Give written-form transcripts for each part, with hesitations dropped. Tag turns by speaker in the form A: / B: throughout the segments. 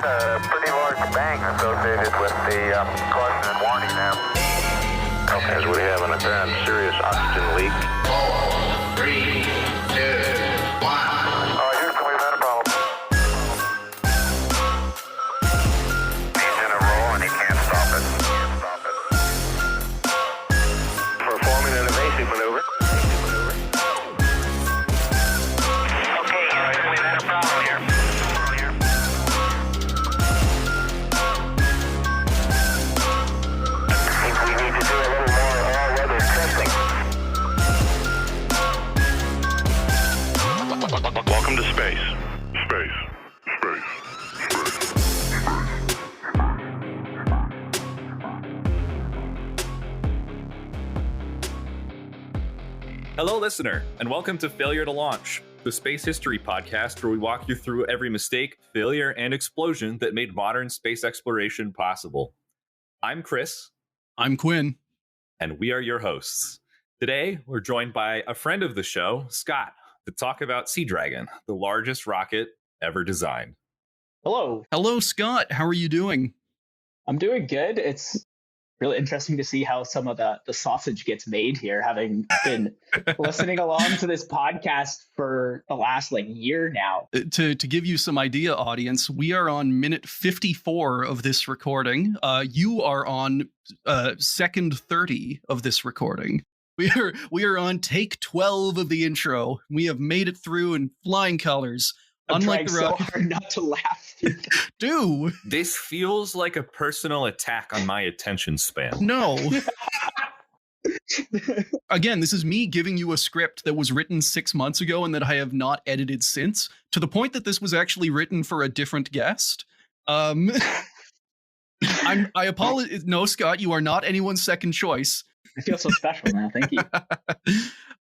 A: get a pretty large bang associated with the caution and warning now.
B: Okay, so we have an apparent serious oxygen leak.
C: 4, 3, 2, 1.
A: Houston, we've had a problem. He's in a roll and he can't stop it.
B: Performing an evasive maneuver.
A: Okay, Houston, we've had a problem here. I think we need to do a little more all-weather testing.
B: Welcome to space.
D: Hello, listener, and welcome to Failure to Launch, the space history podcast where we walk you through every mistake, failure, and explosion that made modern space exploration possible. I'm Chris.
E: I'm Quinn.
D: And we are your hosts. Today, we're joined by a friend of the show, Scott, to talk about Sea Dragon, the largest rocket ever designed.
F: Hello.
E: Hello, Scott. How are you doing?
F: I'm doing good. It's really interesting to see how some of the sausage gets made here, having been listening along to this podcast for the last year now.
E: To give you some idea, audience, we are on minute 54 of this recording. You are on second 30 of this recording. We are on take 12 of the intro. We have made it through in flying colors.
F: I'm
E: Unlike
F: trying
E: the
F: so
E: rocket.
F: hard not to laugh.
E: Do
D: This feels like a personal attack on my attention span.
E: no. Again, this is me giving you a script that was written 6 months ago and that I have not edited since, to the point that this was actually written for a different guest. I apologize. No, Scott, you are not anyone's second choice.
F: I feel so special now. Thank you.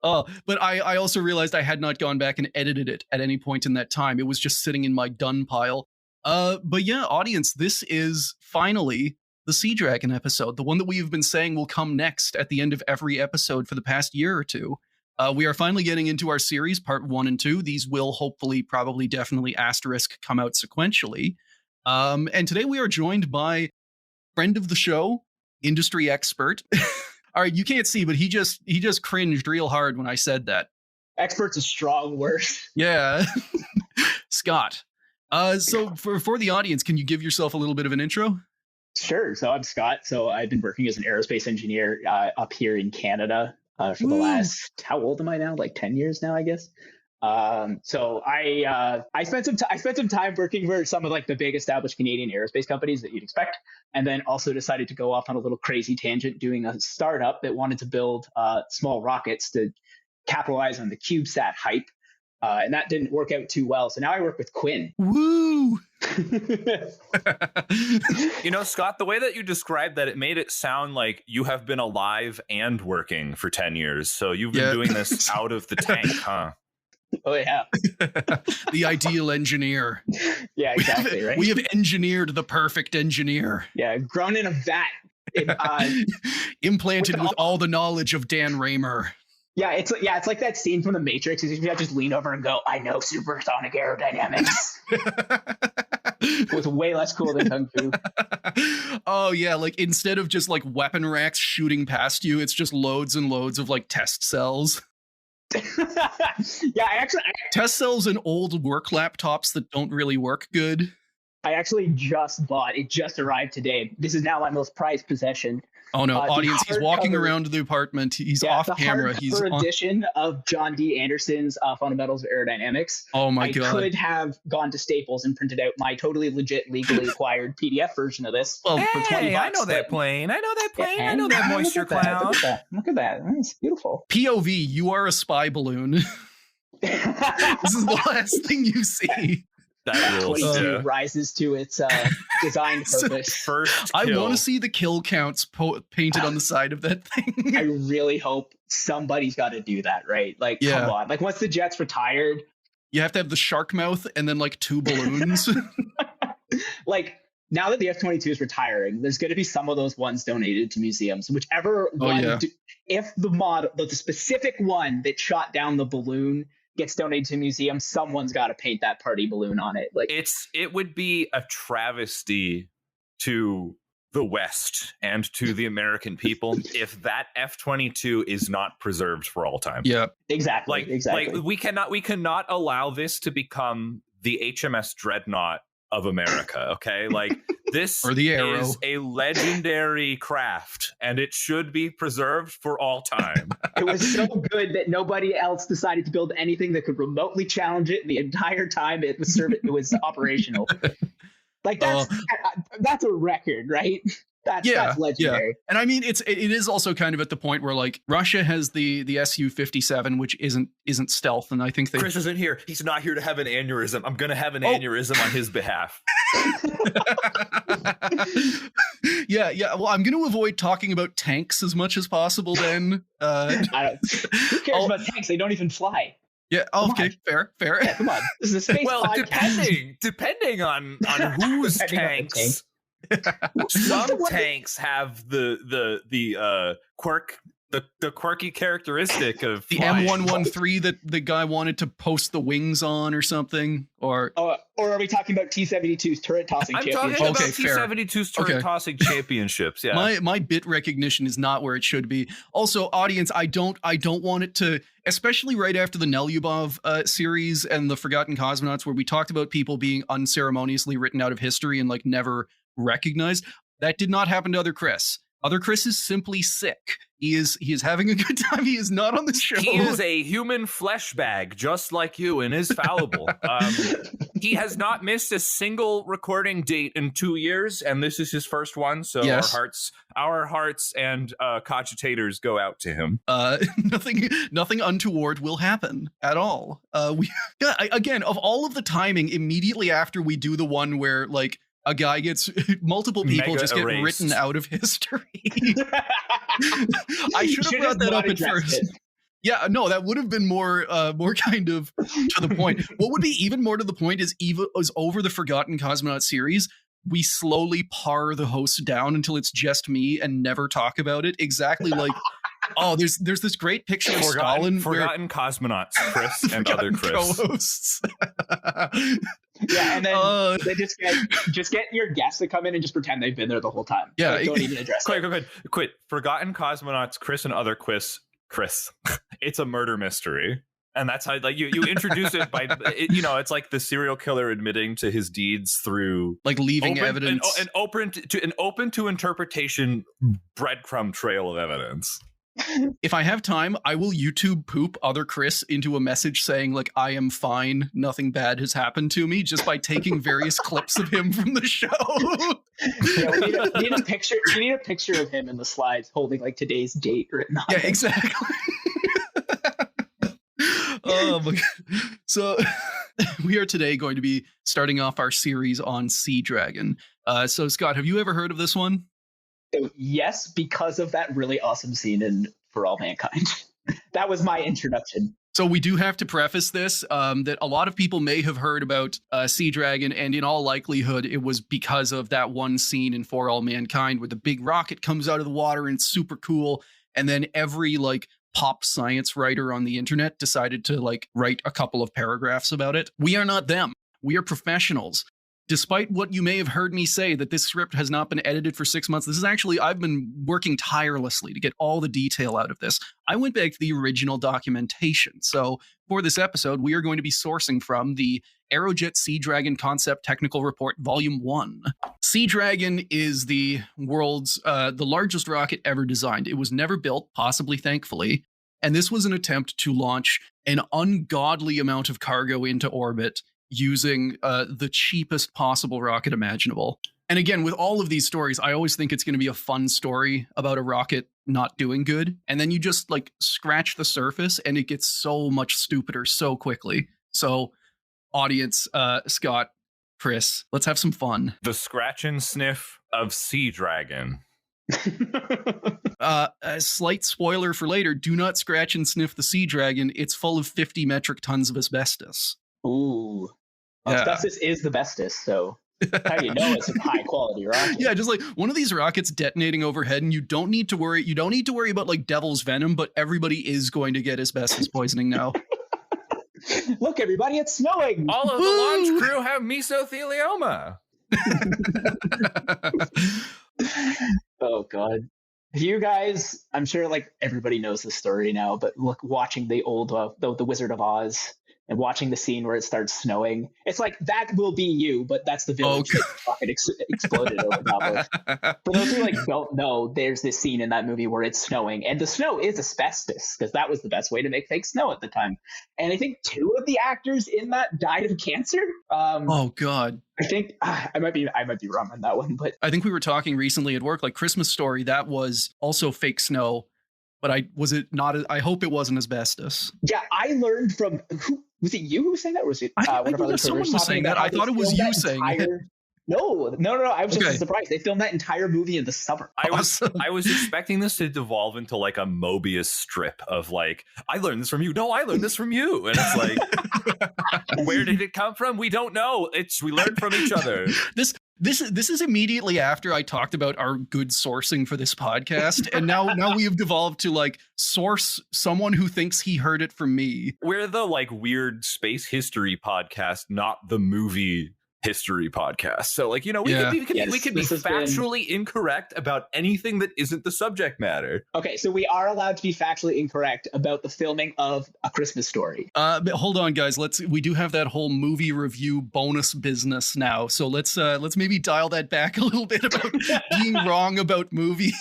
E: But I also realized I had not gone back and edited it at any point in that time. It was just sitting in my done pile. But yeah, audience, this is finally the Sea Dragon episode, the one that we have been saying will come next at the end of every episode for the past year or two. We are finally getting into our series, part 1 and 2. These will hopefully, probably, definitely, asterisk, come out sequentially. And today we are joined by friend of the show, industry expert. All right, you can't see, but he just cringed real hard when I said that.
F: Expert's a strong word.
E: Yeah. Scott. So for the audience, can you give yourself a little bit of an intro?
F: Sure. So I'm Scott. So I've been working as an aerospace engineer up here in Canada for the last, how old am I now? 10 years now, I guess. So I spent some time working for some of the big established Canadian aerospace companies that you'd expect, and then also decided to go off on a little crazy tangent doing a startup that wanted to build small rockets to capitalize on the CubeSat hype, and that didn't work out too well. So now I work with Quinn.
E: Woo!
D: Scott, the way that you described that, it made it sound like you have been alive and working for 10 years. So you've been doing this out of the tank, huh?
F: Oh, yeah.
E: The ideal engineer.
F: Yeah, exactly, right?
E: We have engineered the perfect engineer.
F: Yeah, grown in a vat.
E: Implanted with all the knowledge of Dan Raymer.
F: Yeah, it's like that scene from The Matrix. You just lean over and go, I know supersonic aerodynamics. It was way less cool than Kung Fu.
E: Oh, yeah, instead of just weapon racks shooting past you, it's just loads and loads of test cells.
F: Yeah,
E: test cells and old work laptops that don't really work good.
F: I actually just bought it. Just arrived today. This is now my most prized possession.
E: Oh no, audience! He's walking around the apartment. He's off camera. He's
F: on edition of John D. Anderson's Fundamentals of Aerodynamics.
E: Oh my god!
F: I could have gone to Staples and printed out my totally legit, legally acquired PDF version of this.
D: Well,
F: for $20.
D: I know that plane. I know that plane. I know that moisture cloud.
F: Look at that. It's beautiful.
E: POV, you are a spy balloon. This is the last thing you see.
D: That rules.
F: 22 rises to its design purpose.
D: First
E: I
D: kill.
E: want to see the kill counts painted on the side of that thing.
F: I really hope somebody's got to do that, right? Come on. Once the jet's retired,
E: you have to have the shark mouth and then 2 balloons.
F: Now that the F-22 is retiring, there's going to be some of those ones donated to museums. Whichever one, if the specific one that shot down the balloon gets donated to a museum, someone's got to paint that party balloon on it. Like,
D: it would be a travesty to the West and to the American people if that F-22 is not preserved for all time.
E: Yeah,
F: exactly.
D: Like we cannot allow this to become the HMS Dreadnought of America. Okay, like this
E: or the Arrow
D: is a legendary craft, and it should be preserved for all time.
F: It was so good that nobody else decided to build anything that could remotely challenge it. The entire time it was operational. Like that's a record, right? That's legendary.
E: Yeah. And I mean, it is also kind of at the point where like Russia has the Su-57, which isn't stealth, and I think
D: Chris isn't here. He's not here to have an aneurysm. I'm gonna have an aneurysm on his behalf.
E: Yeah. Well, I'm going to avoid talking about tanks as much as possible. Then,
F: who cares about tanks? They don't even fly.
E: Yeah. Okay. Fair.
F: Yeah, come on. This is a space
D: podcast. depending on whose tanks. Some tanks have the quirk, the quirky characteristic of
E: the
D: flying.
E: M113 that the guy wanted to post the wings on or something, or
F: are we talking about T-72's turret tossing championships?
D: I'm talking about T-72's turret tossing championships. Yeah,
E: my bit recognition is not where it should be. Also, audience, I don't want it to, especially right after the Nelyubov series and the Forgotten Cosmonauts, where we talked about people being unceremoniously written out of history and like never recognized. That did not happen to Other Chris. Other Chris is simply sick. He is having a good time. He is not on the show.
D: He is a human flesh bag, just like you, and is fallible. He has not missed a single recording date in 2 years, and this is his first one. So
E: yes.
D: our hearts and cogitators go out to him.
E: Nothing untoward will happen at all. Again, of all of the timing, immediately after we do the one where like a guy gets multiple people just get written out of history. I should have brought that up at first. Yeah, no, that would have been more kind of to the point. What would be even more to the point is over the Forgotten Cosmonaut series, we slowly par the host down until it's just me and never talk about it. Exactly like, there's this great picture of Stalin.
D: Forgotten Cosmonauts, Chris and other Chris.
E: Co-hosts.
F: Yeah, and then they just get your guests to come in and just pretend they've been there the whole time.
E: Yeah,
F: like, don't even address it.
D: Quit. Forgotten Cosmonauts, Chris and other Chris. It's a murder mystery, and that's how like you introduce it by it's like the serial killer admitting to his deeds through
E: like leaving evidence,
D: an open to interpretation breadcrumb trail of evidence.
E: If I have time, I will YouTube poop Other Chris into a message saying like I am fine, nothing bad has happened to me, just by taking various clips of him from the show.
F: Yeah, we need a picture. You need a picture of him in the slides holding like today's date written on it.
E: Yeah, exactly. Oh my God. So we are today going to be starting off our series on Sea Dragon. So Scott, have you ever heard of this one?
F: Yes, because of that really awesome scene in For All Mankind. That was my introduction.
E: So we do have to preface this that a lot of people may have heard about Sea Dragon, and in all likelihood, it was because of that one scene in For All Mankind where the big rocket comes out of the water and it's super cool, and then every like pop science writer on the internet decided to like write a couple of paragraphs about it. We are not them. We are professionals. Despite what you may have heard me say, that this script has not been edited for 6 months, this is actually, I've been working tirelessly to get all the detail out of this. I went back to the original documentation. So for this episode, we are going to be sourcing from the Aerojet Sea Dragon Concept Technical Report, Volume 1. Sea Dragon is the world's, the largest rocket ever designed. It was never built, possibly thankfully, and this was an attempt to launch an ungodly amount of cargo into orbit using the cheapest possible rocket imaginable. And again, with all of these stories, I always think it's going to be a fun story about a rocket not doing good. And then you just like scratch the surface and it gets so much stupider so quickly. So audience, Scott, Chris, let's have some fun.
D: The scratch and sniff of Sea Dragon.
E: A slight spoiler for later, do not scratch and sniff the Sea Dragon. It's full of 50 metric tons of asbestos.
F: Ooh.
E: Yeah.
F: Asbestos is the bestest, so how do you know it's a high quality rocket?
E: Yeah, just like one of these rockets detonating overhead, and you don't need to worry about like devil's venom, but everybody is going to get asbestos poisoning now.
F: Look, everybody, it's snowing.
D: All of the
E: Woo!
D: launch crew have mesothelioma.
F: Oh God. You guys, I'm sure like everybody knows this story now, but look, watching the old the Wizard of Oz and watching the scene where it starts snowing, it's like that will be you, but that's the village that fucking exploded over top of. For those who like don't know, there's this scene in that movie where it's snowing, and the snow is asbestos because that was the best way to make fake snow at the time. And I think 2 of the actors in that died of cancer.
E: Oh God.
F: I think I might be wrong on that one, but
E: I think we were talking recently at work, like Christmas Story, that was also fake snow, but I hope it wasn't asbestos.
F: yeah, I learned from who was it? You who was saying that? Or was it
E: I
F: one of our
E: believe
F: other
E: someone
F: coworkers
E: was
F: talking
E: saying
F: about
E: that.
F: how
E: I
F: they
E: thought it was
F: filmed
E: you
F: that
E: saying it.
F: No. I was just
E: Okay.
F: surprised. They filmed that entire movie in the summer.
E: Awesome.
D: I was expecting this to devolve into like a Mobius strip of like, I learned this from you. No, I learned this from you. And it's like, where did it come from? We don't know. We learned from each other.
E: This is immediately after I talked about our good sourcing for this podcast, and now we have devolved to like source someone who thinks he heard it from me.
D: We're the like weird space history podcast, not the movie history podcast. So like, you know, we
E: Yeah.
D: could be
F: Yes,
D: we could be
F: this has been-
D: factually incorrect about anything that isn't the subject matter.
F: Okay, so we are allowed to be factually incorrect about the filming of A Christmas Story.
E: But hold on, guys. We do have that whole movie review bonus business now, so let's maybe dial that back a little bit about being wrong about movies.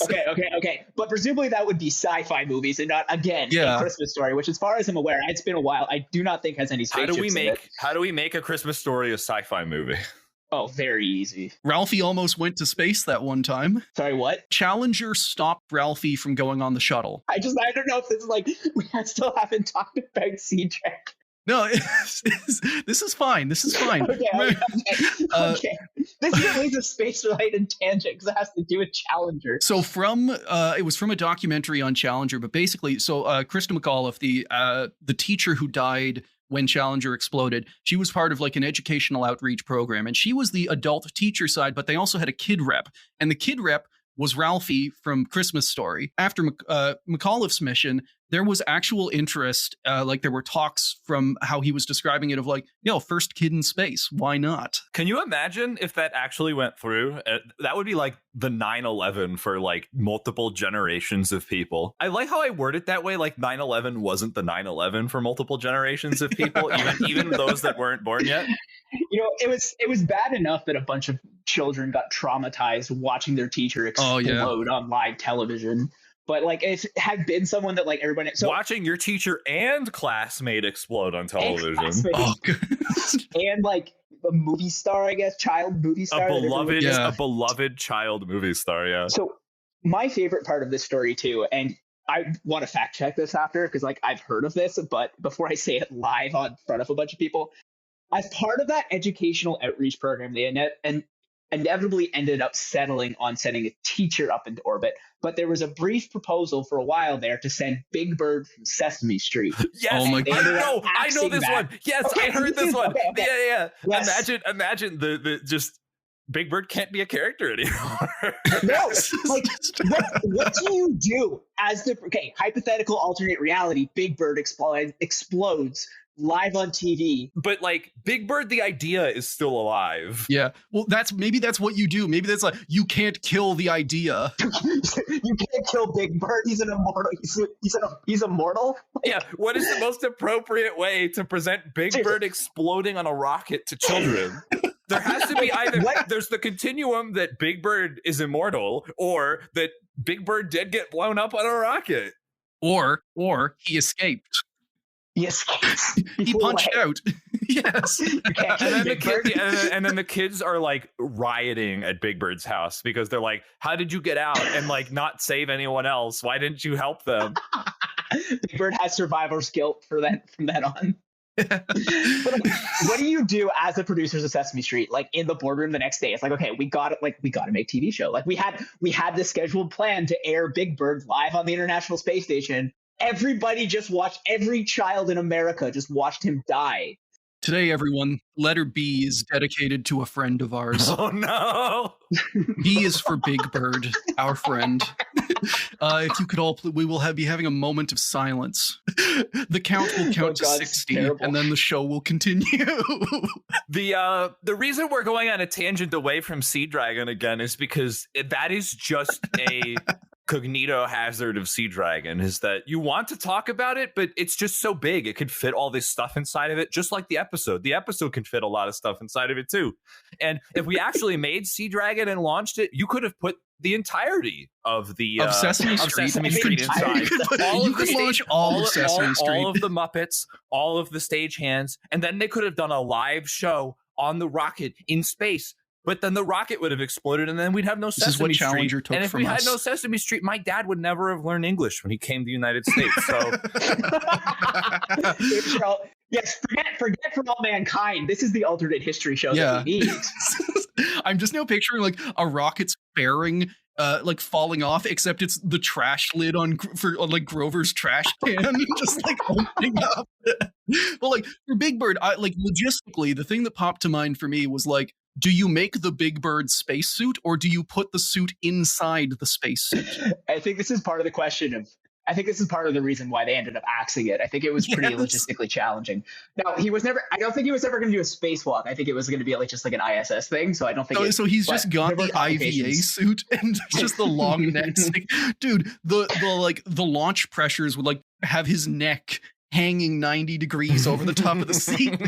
F: Okay. But presumably that would be sci-fi movies and not, again,
E: Yeah.
F: A Christmas Story, which as far as I'm aware, it's been a while, I do not think has any
D: How do
F: spaceships in it.
D: we make A Christmas Story a sci-fi movie?
F: Oh, very easy.
E: Ralphie almost went to space that one time.
F: Sorry, what?
E: Challenger stopped Ralphie from going on the shuttle.
F: I don't know if this is like, we still haven't talked about C-Trek.
E: No, this is fine. This is fine.
F: Okay.
E: Uh,
F: Okay. This is at least a space-related tangent because it has to do with Challenger.
E: So it was from a documentary on Challenger, but basically, Krista McAuliffe, the teacher who died when Challenger exploded, she was part of like an educational outreach program, and she was the adult teacher side, but they also had a kid rep, and the kid rep was Ralphie from Christmas Story. After McAuliffe's mission, there was actual interest, like there were talks from how he was describing it of like, first kid in space, why not?
D: Can you imagine if that actually went through? That would be like the 9/11 for like multiple generations of people. I like how I word it that way. Like 9/11 wasn't the 9/11 for multiple generations of people, even those that weren't born yet.
F: It was bad enough that a bunch of children got traumatized watching their teacher explode on live television. But like, if it had been someone that like everybody,
D: watching your teacher and classmate explode on television,
F: and like a movie star, I guess, child movie star,
D: a beloved child movie star. Yeah.
F: So my favorite part of this story too, and I want to fact check this after because like I've heard of this, but before I say it live on front of a bunch of people, as part of that educational outreach program, they inevitably ended up settling on sending a teacher up into orbit. But there was a brief proposal for a while there to send Big Bird from Sesame Street.
D: Yes,
E: oh my God.
D: I know this one. Yes,
F: Okay,
D: I heard this one.
F: okay.
D: Yeah.
F: Yes.
D: Imagine the just Big Bird can't be a character anymore.
F: No, like what do you do as hypothetical alternate reality? Big Bird explodes live on TV.
D: But like Big Bird, the idea is still alive.
E: Yeah. Well, maybe that's what you do. Maybe that's like, you can't kill the idea.
F: You can't kill Big Bird. He's an immortal. He's immortal.
D: Yeah. What is the most appropriate way to present Big Bird exploding on a rocket to children? There has to be either there's the continuum that Big Bird is immortal, or that Big Bird did get blown up on a rocket,
E: or he escaped.
F: Yes,
E: he punched out. Yes.
D: And then the kids are like rioting at Big Bird's house because they're like, "How did you get out and like not save anyone else? Why didn't you help them?"
F: Big Bird has survivor's guilt from that on. But like, what do you do as the producers of Sesame Street? Like in the boardroom the next day, it's like, okay, we got it. Like we got to make TV show. Like we had the scheduled plan to air Big Bird live on the International Space Station. Everybody just watched. Every child in America just watched him die.
E: Today, everyone, letter B is dedicated to a friend of ours.
D: Oh no!
E: B is for Big Bird, our friend. If you could all, we will be having a moment of silence. The count will count to
F: God,
E: 60,
F: terrible.
E: and then the show will continue.
D: The reason we're going on a tangent away from Sea Dragon again is because that is just a cognito hazard of Sea Dragon, is that you want to talk about it, but it's just so big. It could fit all this stuff inside of it, just like the episode. The episode can fit a lot of stuff inside of it too. And if we actually made Sea Dragon and launched it, you could have put the entirety of the
E: Of Sesame Street.
D: inside.
E: You could launch all of Sesame Street.
D: All of the Muppets, all of the stagehands, and then they could have done a live show on the rocket in space. But then the rocket would have exploded, and then we'd have no Sesame
E: This is what
D: Street.
E: Challenger took
D: and if
E: from
D: we
E: us.
D: had no Sesame Street, my dad would never have learned English when he came to the United States. So
F: Yes, forget from all mankind. This is the alternate history show that we need.
E: I'm just now picturing like a rocket's fairing, like falling off, except it's the trash lid on like Grover's trash can, just like opening up. Well, like for Big Bird, like logistically, the thing that popped to mind for me was like, do you make the Big Bird spacesuit, or do you put the suit inside the spacesuit?
F: I think this is part of the question of. I think this is part of the reason why they ended up axing it. I think it was pretty logistically challenging. Now, he was never. I don't think he was ever going to do a spacewalk. I think it was going to be like just like an ISS thing. So I don't think.
E: So he's just got the IVA suit and just the long neck stick. Dude, the launch pressures would like have his neck hanging 90 degrees over the top of the seat.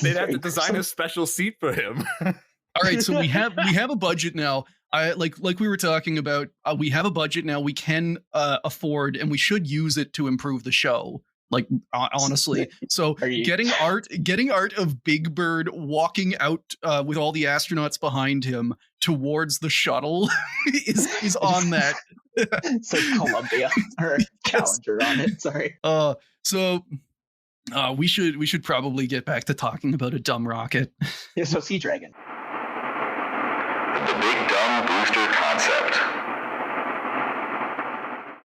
D: they'd have to design a special seat for him.
E: All right, so we have a budget now. Like we were talking about, we have a budget now. We can afford, and we should use it to improve the show. Like honestly, so getting art of Big Bird walking out with all the astronauts behind him towards the shuttle is on that.
F: So Columbia or Challenger on it. Sorry.
E: We should probably get back to talking about a dumb rocket.
F: Yeah. So Sea Dragon.
B: The Big Dumb Booster Concept.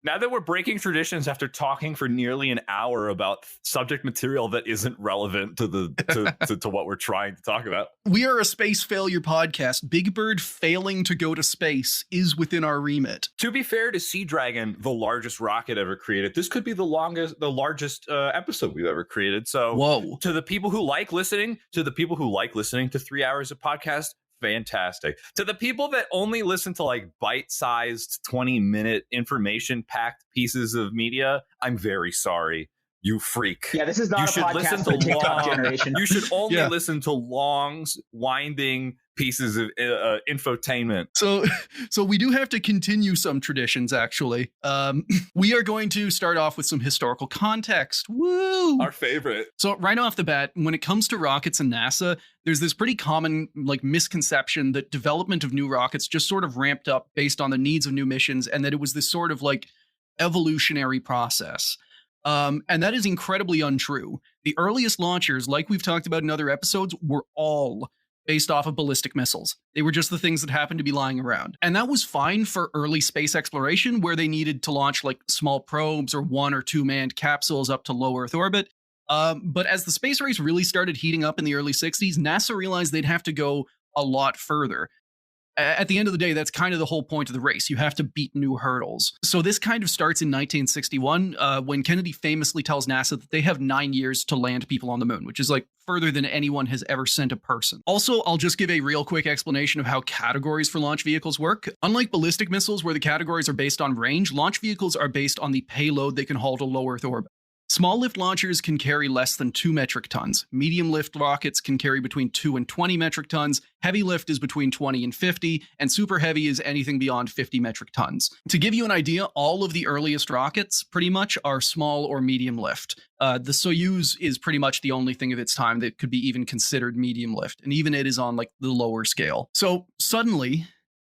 D: Now that we're breaking traditions after talking for nearly an hour about subject material that isn't relevant to what we're trying to talk about.
E: We are a space failure podcast. Big Bird failing to go to space is within our remit.
D: To be fair to Sea Dragon, the largest rocket ever created, this could be the largest episode we've ever created. So
E: whoa.
D: To the people who like listening to 3 hours of podcast, fantastic. To the people that only listen to like bite-sized 20-minute information-packed pieces of media, I'm very sorry. You freak.
F: Yeah, this is not a podcast for the TikTok generation.
D: You should only listen to long, winding pieces of infotainment.
E: So we do have to continue some traditions, actually. We are going to start off with some historical context. Woo!
D: Our favorite.
E: So right off the bat, when it comes to rockets and NASA, there's this pretty common like misconception that development of new rockets just sort of ramped up based on the needs of new missions, and that it was this sort of like evolutionary process. And that is incredibly untrue. The earliest launchers, like we've talked about in other episodes, were all based off of ballistic missiles. They were just the things that happened to be lying around. And that was fine for early space exploration, where they needed to launch like small probes or 1 or 2 manned capsules up to low Earth orbit. But as the space race really started heating up in the early 60s, NASA realized they'd have to go a lot further. At the end of the day, that's kind of the whole point of the race. You have to beat new hurdles. So this kind of starts in 1961, when Kennedy famously tells NASA that they have 9 years to land people on the moon, which is like further than anyone has ever sent a person. Also, I'll just give a real quick explanation of how categories for launch vehicles work. Unlike ballistic missiles, where the categories are based on range, launch vehicles are based on the payload they can haul to low Earth orbit. Small lift launchers can carry less than 2 metric tons. Medium lift rockets can carry between 2 and 20 metric tons. Heavy lift is between 20 and 50, and super heavy is anything beyond 50 metric tons. To give you an idea, all of the earliest rockets pretty much are small or medium lift. The Soyuz is pretty much the only thing of its time that could be even considered medium lift, and even it is on like the lower scale. So suddenly,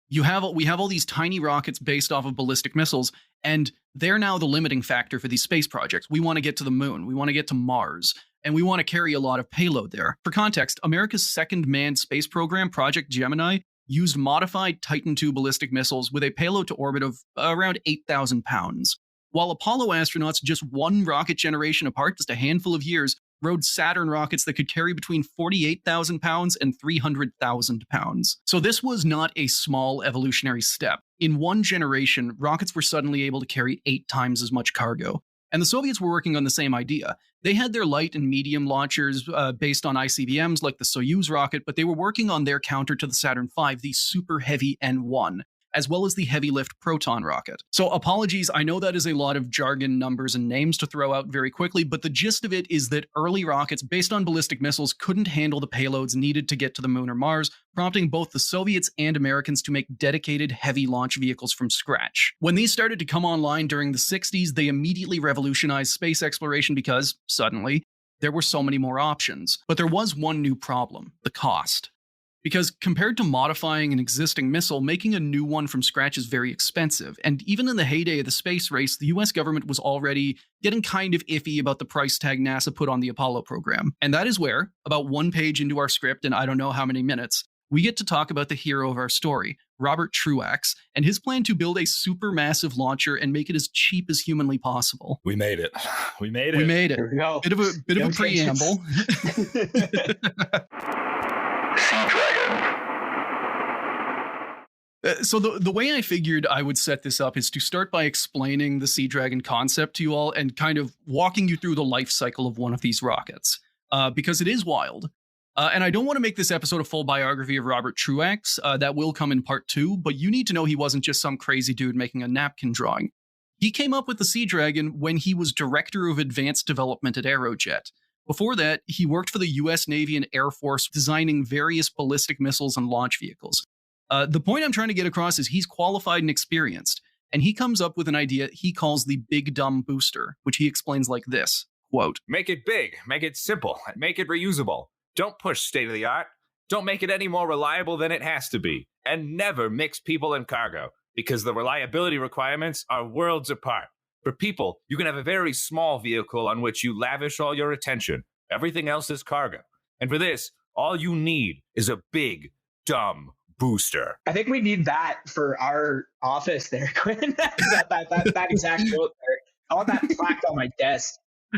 E: we have all these tiny rockets based off of ballistic missiles, and they're now the limiting factor for these space projects. We want to get to the moon, we want to get to Mars, and we want to carry a lot of payload there. For context, America's second manned space program, Project Gemini, used modified Titan II ballistic missiles with a payload to orbit of around 8,000 pounds. While Apollo astronauts, just one rocket generation apart, just a handful of years, rode Saturn rockets that could carry between 48,000 pounds and 300,000 pounds. So this was not a small evolutionary step. In one generation, rockets were suddenly able to carry 8 times as much cargo. And the Soviets were working on the same idea. They had their light and medium launchers based on ICBMs like the Soyuz rocket, but they were working on their counter to the Saturn V, the super heavy N1, as well as the heavy lift Proton rocket. So apologies, I know that is a lot of jargon, numbers, and names to throw out very quickly, but the gist of it is that early rockets based on ballistic missiles couldn't handle the payloads needed to get to the moon or Mars, prompting both the Soviets and Americans to make dedicated heavy launch vehicles from scratch. When these started to come online during the 60s, they immediately revolutionized space exploration because, suddenly, there were so many more options. But there was one new problem: the cost. Because compared to modifying an existing missile, making a new one from scratch is very expensive. And even in the heyday of the space race, the US government was already getting kind of iffy about the price tag NASA put on the Apollo program. And that is where, about 1 page into our script, and I don't know how many minutes, we get to talk about the hero of our story, Robert Truax, and his plan to build a supermassive launcher and make it as cheap as humanly possible.
D: We made it. We made it.
E: We made it.
F: Here we go.
E: Bit of a preamble.
A: Sea Dragon.
E: So the way I figured I would set this up is to start by explaining the Sea Dragon concept to you all and kind of walking you through the life cycle of one of these rockets, because it is wild. And I don't want to make this episode a full biography of Robert Truax. That will come in part 2, but you need to know he wasn't just some crazy dude making a napkin drawing. He came up with the Sea Dragon when he was Director of Advanced Development at Aerojet. Before that, he worked for the US Navy and Air Force designing various ballistic missiles and launch vehicles. The point I'm trying to get across is he's qualified and experienced, and he comes up with an idea he calls the Big Dumb Booster, which he explains like this, quote,
G: "Make it big, make it simple, make it reusable. Don't push state-of-the-art. Don't make it any more reliable than it has to be. And never mix people and cargo, because the reliability requirements are worlds apart. For people, you can have a very small vehicle on which you lavish all your attention. Everything else is cargo. And for this, all you need is a big, dumb booster."
F: I think we need that for our office there, Quinn. that exact quote there. I want that plaque on my desk.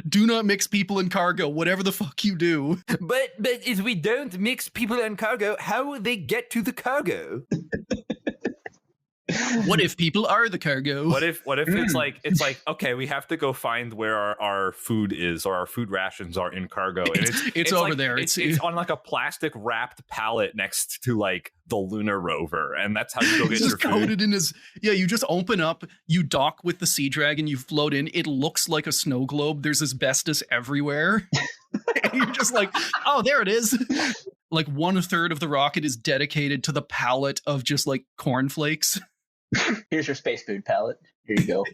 E: do not mix people and cargo, whatever the fuck you do.
G: But if we don't mix people and cargo, how will they get to the cargo?
E: What if people are the cargo?
D: What if it's like okay, we have to go find where our food is, or our food rations are in cargo, and it's
E: over
D: like,
E: there.
D: It's on like a plastic wrapped pallet next to like the lunar rover, and that's how you go get your food.
E: Coated in his, you just open up, you dock with the Sea Dragon, you float in. It looks like a snow globe. There's asbestos everywhere. And you're just like, oh, there it is. Like 1/3 of the rocket is dedicated to the pallet of just like cornflakes.
F: Here's your space food palette. Here you go.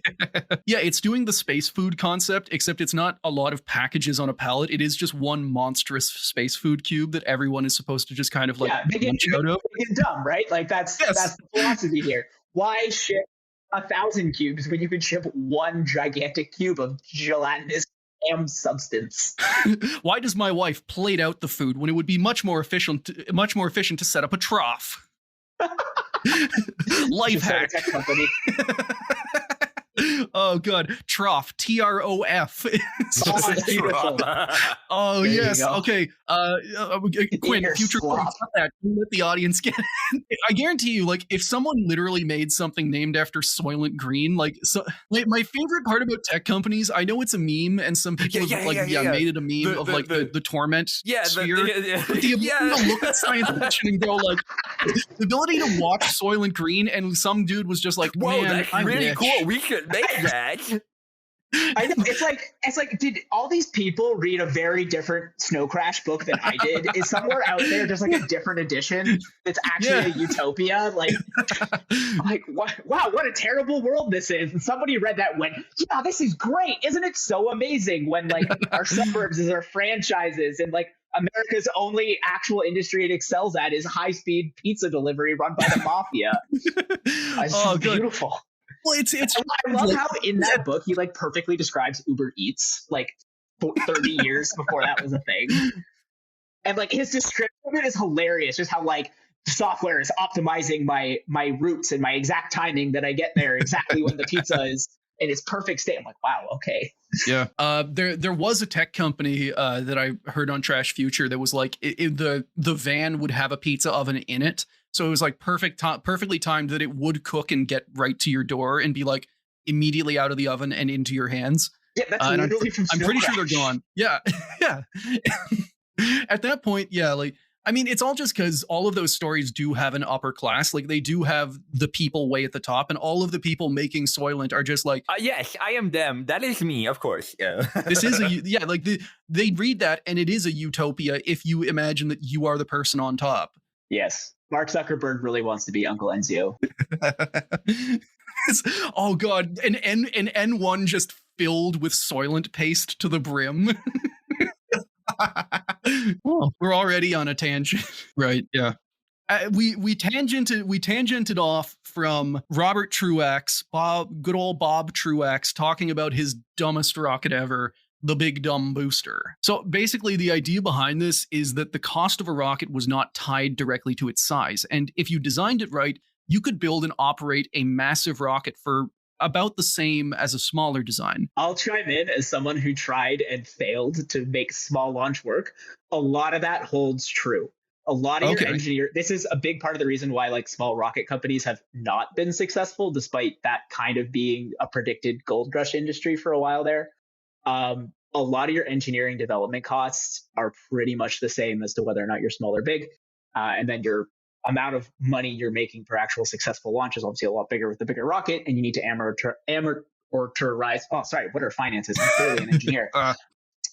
E: Yeah, it's doing the space food concept, except it's not a lot of packages on a pallet. It is just one monstrous space food cube that everyone is supposed to just kind of like
F: make it dumb, right? Like that's the philosophy here. Why ship 1,000 cubes when you can ship one gigantic cube of gelatinous ham substance?
E: Why does my wife plate out the food when it would be much more efficient to set up a trough? Life hack. Oh god, trough, TROF. Oh
F: there
E: yes, okay. Quinn, future quotes that. Let the audience get it. I guarantee you, like, if someone literally made something named after Soylent Green, like my favorite part about tech companies, I know it's a meme, and some people made it a meme of the torment sphere. But the ability to look at science fiction and go like, the ability to watch Soylent Green, and some dude was just like,
G: "Whoa,
E: man,
G: that's
E: I'm
G: really
E: rich."
G: cool. We could make that."
F: I know, it's like did all these people read a very different Snow Crash book than I did? Is somewhere out there just like a different edition that's actually a utopia? Like wow, what a terrible world this is. And somebody read that and went, yeah, this is great. Isn't it so amazing when like our suburbs is our franchises, and like America's only actual industry it excels at is high-speed pizza delivery run by the mafia. It's beautiful.
E: Well, it's
F: I love how in that book he like perfectly describes Uber Eats like 30 years before that was a thing, and like his description of it is hilarious. Just how like the software is optimizing my routes and my exact timing that I get there exactly when the pizza is in its perfect state. I'm like, wow, okay.
E: Yeah. There was a tech company that I heard on Trash Future that was like the van would have a pizza oven in it, so it was like perfectly timed that it would cook and get right to your door and be like immediately out of the oven and into your hands.
F: Yeah, that's
E: And
F: literally from
E: I'm
F: Snow
E: pretty sure they're
F: Crash.
E: gone. Yeah, yeah. At that point, yeah, like I mean, it's all just because all of those stories do have an upper class. Like they do have the people way at the top, and all of the people making Soylent are just like,
G: Yes, I am them. That is me, of course. Yeah.
E: this is yeah, like they read that, and it is a utopia if you imagine that you are the person on top.
F: Yes. Mark Zuckerberg really wants to be Uncle Enzio.
E: Oh god, an N1 just filled with Soylent paste to the brim. Oh, we're already on a tangent, right? Yeah. We tangented off from Robert Truax, good old Bob Truax, talking about his dumbest rocket ever, the Big Dumb Booster. So basically, the idea behind this is that the cost of a rocket was not tied directly to its size, and if you designed it right, you could build and operate a massive rocket for about the same as a smaller design.
F: I'll chime in as someone who tried and failed to make small launch work. A lot of that holds true. A lot of this is a big part of the reason why like small rocket companies have not been successful, despite that kind of being a predicted gold rush industry for a while there. A lot of your engineering development costs are pretty much the same as to whether or not you're small or big. And then your amount of money you're making per actual successful launch is obviously a lot bigger with the bigger rocket, and you need to amortize. Oh, sorry, what are finances? I'm clearly an engineer.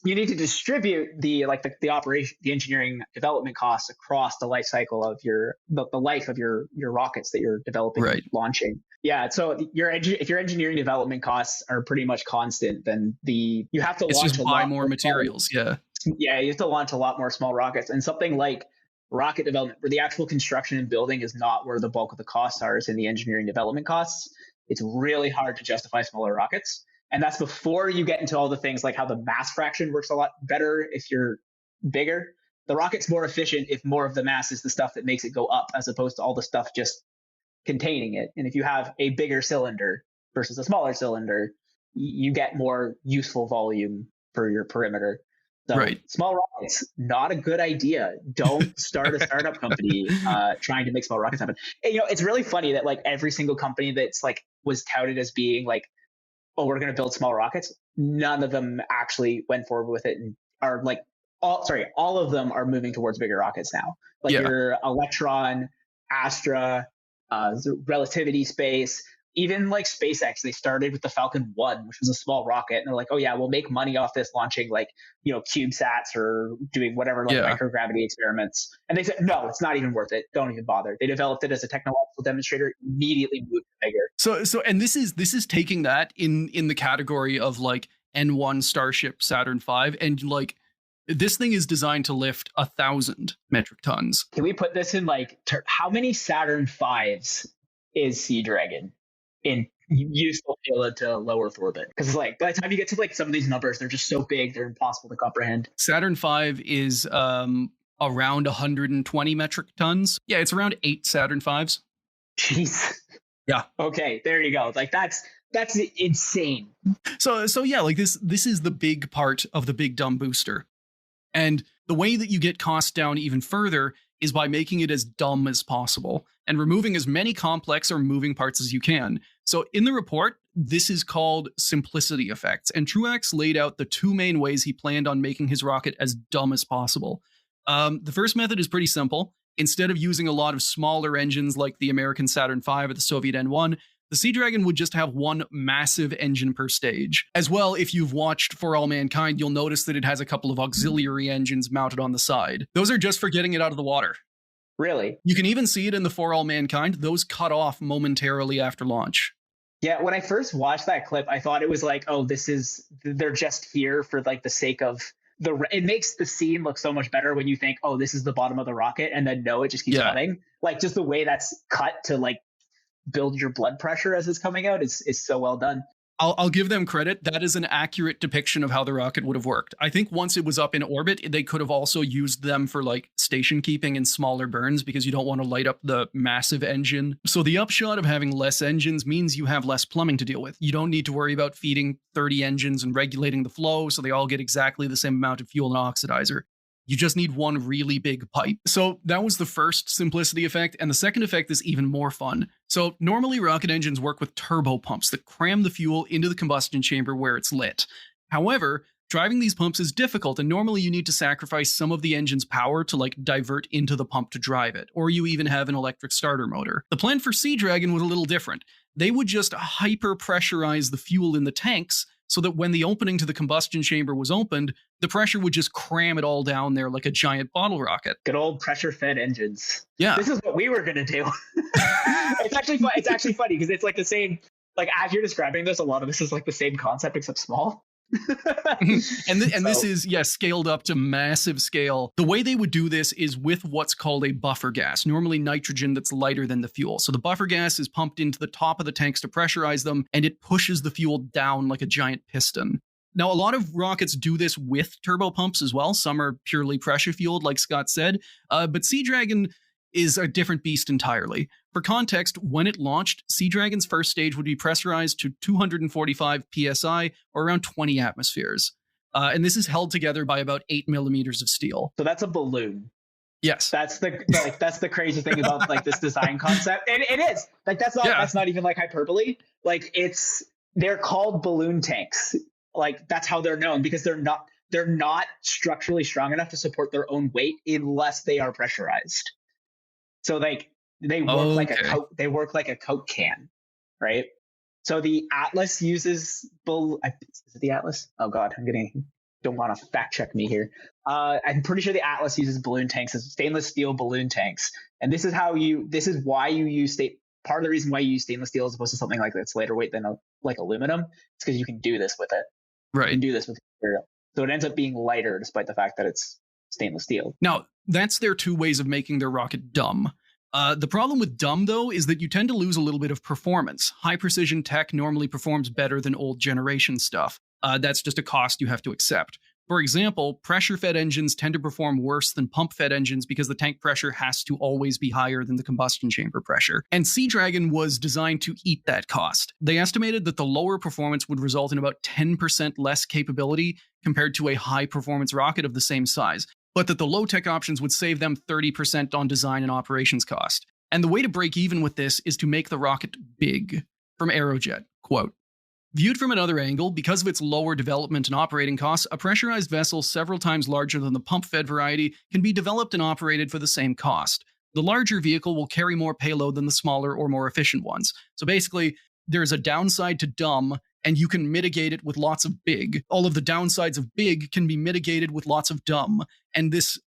F: You need to distribute the operation, the engineering development costs across the life cycle of the life of your rockets that you're developing,
E: right,
F: launching. Yeah, so if your engineering development costs are pretty much constant, then you have to launch
E: just buy more materials. Yeah,
F: you have to launch a lot more small rockets, and something like rocket development, where the actual construction and building is not where the bulk of the costs are, is in the engineering development costs. It's really hard to justify smaller rockets. And that's before you get into all the things like how the mass fraction works a lot better if you're bigger. The rocket's more efficient if more of the mass is the stuff that makes it go up, as opposed to all the stuff just containing it. And if you have a bigger cylinder versus a smaller cylinder, you get more useful volume for your perimeter. So
E: right.
F: Small rockets, not a good idea. Don't start a startup company trying to make small rockets happen. And, it's really funny that like every single company that's like was touted as being like, oh, we're going to build small rockets, none of them actually went forward with it and are like, all of them are moving towards bigger rockets now. Like your Electron, Astra, Relativity Space, even like SpaceX, they started with the Falcon 1, which was a small rocket. And they're like, oh yeah, we'll make money off this launching like, CubeSats or doing whatever, like microgravity experiments. And they said, no, it's not even worth it. Don't even bother. They developed it as a technological demonstrator, immediately moved bigger.
E: So, and this is taking that in the category of like N1 Starship Saturn V, and like this thing is designed to lift 1,000 metric tons.
F: Can we put this in like, how many Saturn V's is Sea Dragon in useful payload to low Earth orbit? Because like by the time you get to like some of these numbers, they're just so big, they're impossible to comprehend.
E: Saturn V is around 120 metric tons. Yeah, it's around 8 Saturn V's.
F: Jeez.
E: Yeah.
F: Okay, there you go. Like that's insane.
E: So yeah, like this is the big part of the Big Dumb Booster. And the way that you get costs down even further is by making it as dumb as possible and removing as many complex or moving parts as you can. So in the report, this is called simplicity effects. And Truax laid out the two main ways he planned on making his rocket as dumb as possible. The first method is pretty simple. Instead of using a lot of smaller engines like the American Saturn V or the Soviet N1, the Sea Dragon would just have one massive engine per stage. As well, if you've watched For All Mankind, you'll notice that it has a couple of auxiliary engines mounted on the side. Those are just for getting it out of the water.
F: Really?
E: You can even see it in the For All Mankind. Those cut off momentarily after launch.
F: Yeah, when I first watched that clip, I thought it was like, oh, they're just here for like the sake of it makes the scene look so much better when you think, oh, this is the bottom of the rocket, and then no, it just keeps running. Like just the way that's cut to like build your blood pressure as it's coming out is so well done.
E: I'll give them credit. That is an accurate depiction of how the rocket would have worked. I think once it was up in orbit, they could have also used them for like station keeping and smaller burns because you don't want to light up the massive engine. So the upshot of having less engines means you have less plumbing to deal with. You don't need to worry about feeding 30 engines and regulating the flow so they all get exactly the same amount of fuel and oxidizer. You just need one really big pipe. So that was the first simplicity effect, and the second effect is even more fun. So normally rocket engines work with turbo pumps that cram the fuel into the combustion chamber where it's lit. However, driving these pumps is difficult, and normally you need to sacrifice some of the engine's power to like divert into the pump to drive it, or you even have an electric starter motor. The plan for Sea Dragon was a little different. They would just hyper pressurize the fuel in the tanks so that when the opening to the combustion chamber was opened, the pressure would just cram it all down there like a giant bottle rocket.
F: Good old pressure-fed engines.
E: Yeah.
F: This is what we were gonna do. It's actually funny because it's like the same. Like as you're describing this, a lot of this is like the same concept except small.
E: This is scaled up to massive scale. The way they would do this is with what's called a buffer gas, normally nitrogen that's lighter than the fuel. So the buffer gas is pumped into the top of the tanks to pressurize them, and it pushes the fuel down like a giant piston. Now, a lot of rockets do this with turbo pumps as well. Some are purely pressure fueled, like Scott said, but Sea Dragon is a different beast entirely. For context, when it launched, Sea Dragon's first stage would be pressurized to 245 psi, or around 20 atmospheres. And this is held together by about 8 millimeters of steel.
F: So that's a balloon.
E: Yes.
F: That's the crazy thing about like this design concept. And it is. Like that's not even like hyperbole. Like they're called balloon tanks. Like that's how they're known because they're not structurally strong enough to support their own weight unless they are pressurized. So like they work like a Coke. They work like a Coke can, right? So the Atlas uses is it the Atlas? Oh God, don't want to fact check me here. I'm pretty sure the Atlas uses balloon tanks as stainless steel balloon tanks, and this is why you use part of the reason why you use stainless steel as opposed to something like that's lighter weight than like aluminum. It's because you can do this with it.
E: Right.
F: You can do this with material, so it ends up being lighter despite the fact that it's stainless steel.
E: Now, that's their two ways of making their rocket dumb. The problem with dumb, though, is that you tend to lose a little bit of performance. High precision tech normally performs better than old generation stuff. That's just a cost you have to accept. For example, pressure-fed engines tend to perform worse than pump-fed engines because the tank pressure has to always be higher than the combustion chamber pressure. And Sea Dragon was designed to eat that cost. They estimated that the lower performance would result in about 10% less capability compared to a high-performance rocket of the same size, but that the low-tech options would save them 30% on design and operations cost. And the way to break even with this is to make the rocket big. From Aerojet, quote, "Viewed from another angle, because of its lower development and operating costs, a pressurized vessel several times larger than the pump-fed variety can be developed and operated for the same cost. The larger vehicle will carry more payload than the smaller or more efficient ones." So basically, there's a downside to dumb, and you can mitigate it with lots of big. All of the downsides of big can be mitigated with lots of dumb. And this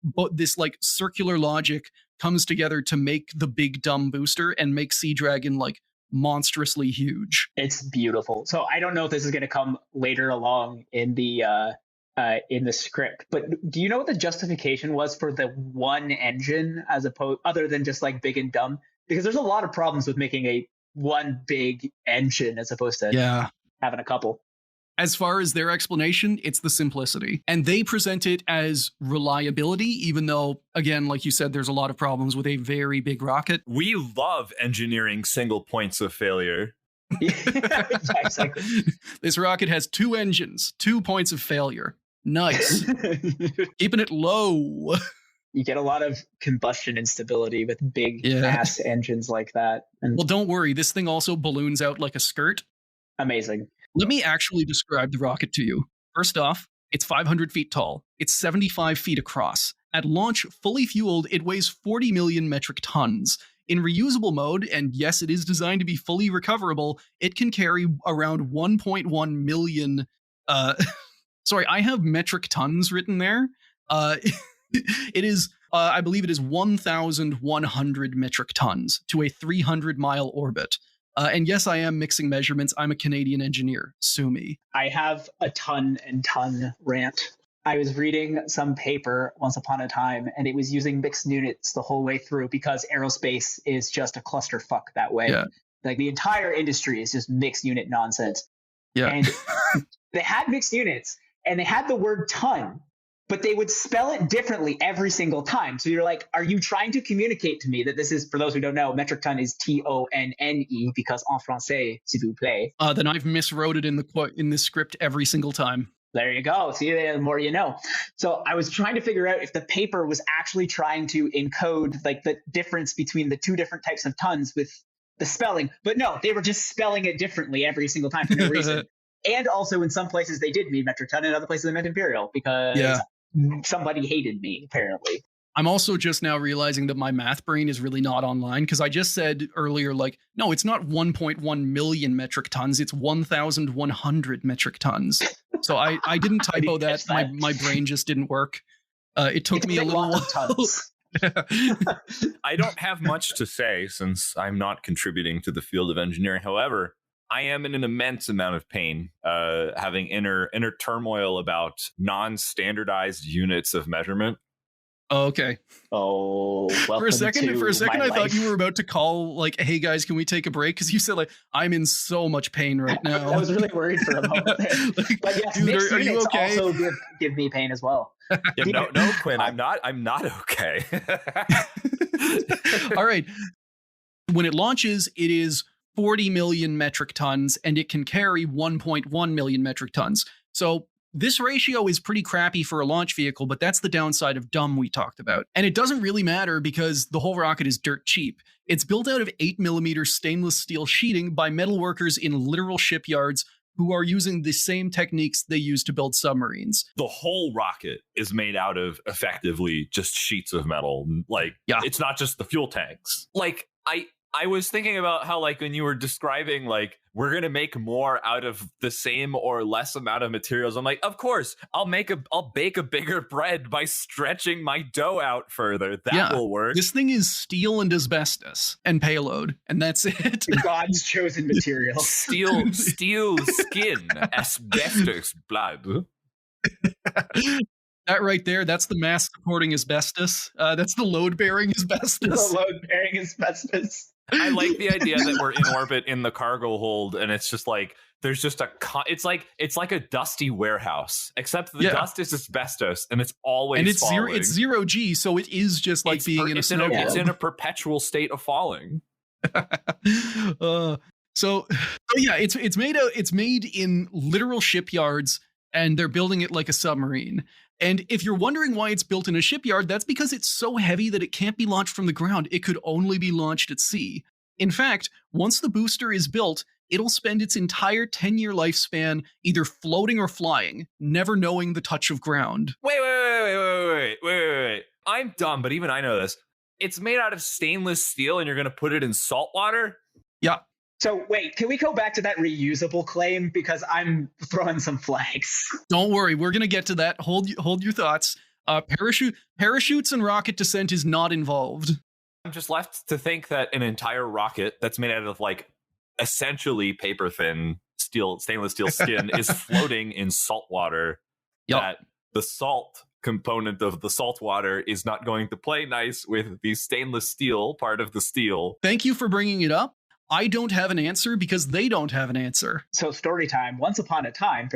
E: like circular logic comes together to make the big dumb booster and make Sea Dragon like monstrously huge.
F: It's beautiful. So I don't know if this is going to come later along in the script, but do you know what the justification was for the one engine as opposed other than just like big and dumb? Because there's a lot of problems with making a one big engine as opposed to having a couple.
E: As far as their explanation, it's the simplicity. And they present it as reliability, even though, again, like you said, there's a lot of problems with a very big rocket.
D: We love engineering single points of failure.
F: Yeah, exactly.
E: This rocket has 2 engines, 2 points of failure. Nice. Keeping it low.
F: You get a lot of combustion instability with big ass engines like that. And
E: well, don't worry. This thing also balloons out like a skirt.
F: Amazing.
E: Let me actually describe the rocket to you. First off, it's 500 feet tall. It's 75 feet across. At launch, fully fueled, it weighs 40 million metric tons. In reusable mode, and yes, it is designed to be fully recoverable, it can carry around 1.1 million... sorry, I have metric tons written there. It is, I believe it is 1,100 metric tons to a 300-mile orbit. And yes, I am mixing measurements. I'm a Canadian engineer. Sue me.
F: I have a ton and ton rant. I was reading some paper once upon a time, and it was using mixed units the whole way through because aerospace is just a clusterfuck that way.
E: Yeah.
F: Like the entire industry is just mixed unit nonsense.
E: Yeah.
F: And they had mixed units and they had the word ton, but they would spell it differently every single time. So you're like, are you trying to communicate to me that this is, for those who don't know, metric ton is TONNE because en français, s'il vous plaît.
E: Then I've miswrote it in the script every single time.
F: There you go. See, the more you know. So I was trying to figure out if the paper was actually trying to encode like the difference between the two different types of tons with the spelling. But no, they were just spelling it differently every single time for no reason. And also in some places they did mean metric ton, in other places they meant imperial because somebody hated me, apparently.
E: I'm also just now realizing that my math brain is really not online because I just said earlier, like, no, it's not 1.1 million metric tons. It's 1,100 metric tons. So I didn't typo that. My brain just didn't work. It took me a little while.
F: Tons.
D: I don't have much to say since I'm not contributing to the field of engineering. However, I am in an immense amount of pain, having inner turmoil about non-standardized units of measurement.
E: Oh, okay.
F: Oh,
E: for a second, I thought you were about to call, like, "Hey guys, can we take a break?" Because you said, like, "I'm in so much pain right now."
F: I was really worried for a moment there.
E: Like,
F: but yes,
E: dude,
F: mixed
E: are you
F: units
E: okay?
F: also give me pain as well.
D: Yeah, no, Quinn, I'm not okay.
E: All right. When it launches, it is 40 million metric tons, and it can carry 1.1 million metric tons. So this ratio is pretty crappy for a launch vehicle, but that's the downside of dumb we talked about. And it doesn't really matter because the whole rocket is dirt cheap. It's built out of 8mm stainless steel sheeting by metal workers in literal shipyards who are using the same techniques they use to build submarines.
D: The whole rocket is made out of effectively just sheets of metal. Like, It's not just the fuel tanks. Like, I was thinking about how, like, when you were describing, like, we're going to make more out of the same or less amount of materials. I'm like, of course, I'll bake a bigger bread by stretching my dough out further. That will work.
E: This thing is steel and asbestos and payload, and that's it.
F: God's chosen material.
D: Steel skin, asbestos blood.
E: That right there, that's the mass supporting asbestos. That's the load-bearing asbestos.
F: The load-bearing asbestos.
D: I like the idea that we're in orbit in the cargo hold, and it's just like there's just it's like a dusty warehouse, except the dust is asbestos, and it's always
E: and it's
D: falling.
E: It's 0G, so it is just like being in a snow globe.
D: It's in a perpetual state of falling.
E: So yeah, it's made in literal shipyards, and they're building it like a submarine. And if you're wondering why it's built in a shipyard, that's because it's so heavy that it can't be launched from the ground. It could only be launched at sea. In fact, once the booster is built, it'll spend its entire 10-year lifespan either floating or flying, never knowing the touch of ground.
D: Wait. I'm dumb, but even I know this. It's made out of stainless steel, and you're going to put it in salt water?
E: Yeah.
F: So wait, can we go back to that reusable claim? Because I'm throwing some flags.
E: Don't worry, we're going to get to that. Hold your thoughts. Parachutes and rocket descent is not involved.
D: I'm just left to think that an entire rocket that's made out of, like, essentially paper-thin stainless steel skin is floating in salt water.
E: Yep.
D: That the salt component of the salt water is not going to play nice with the stainless steel part of the steel.
E: Thank you for bringing it up. I don't have an answer because they don't have an answer.
F: So story time. Once upon a time,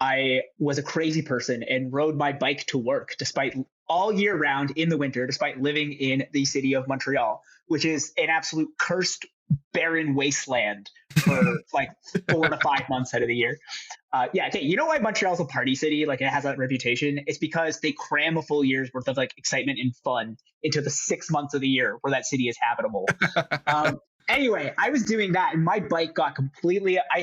F: I was a crazy person and rode my bike to work despite all year round in the winter, despite living in the city of Montreal, which is an absolute cursed, barren wasteland for like 4 to 5 months out of the year. Okay. You know why Montreal's a party city? Like, it has that reputation. It's because they cram a full year's worth of, like, excitement and fun into the 6 months of the year where that city is habitable. Anyway, I was doing that, and my bike got completely. I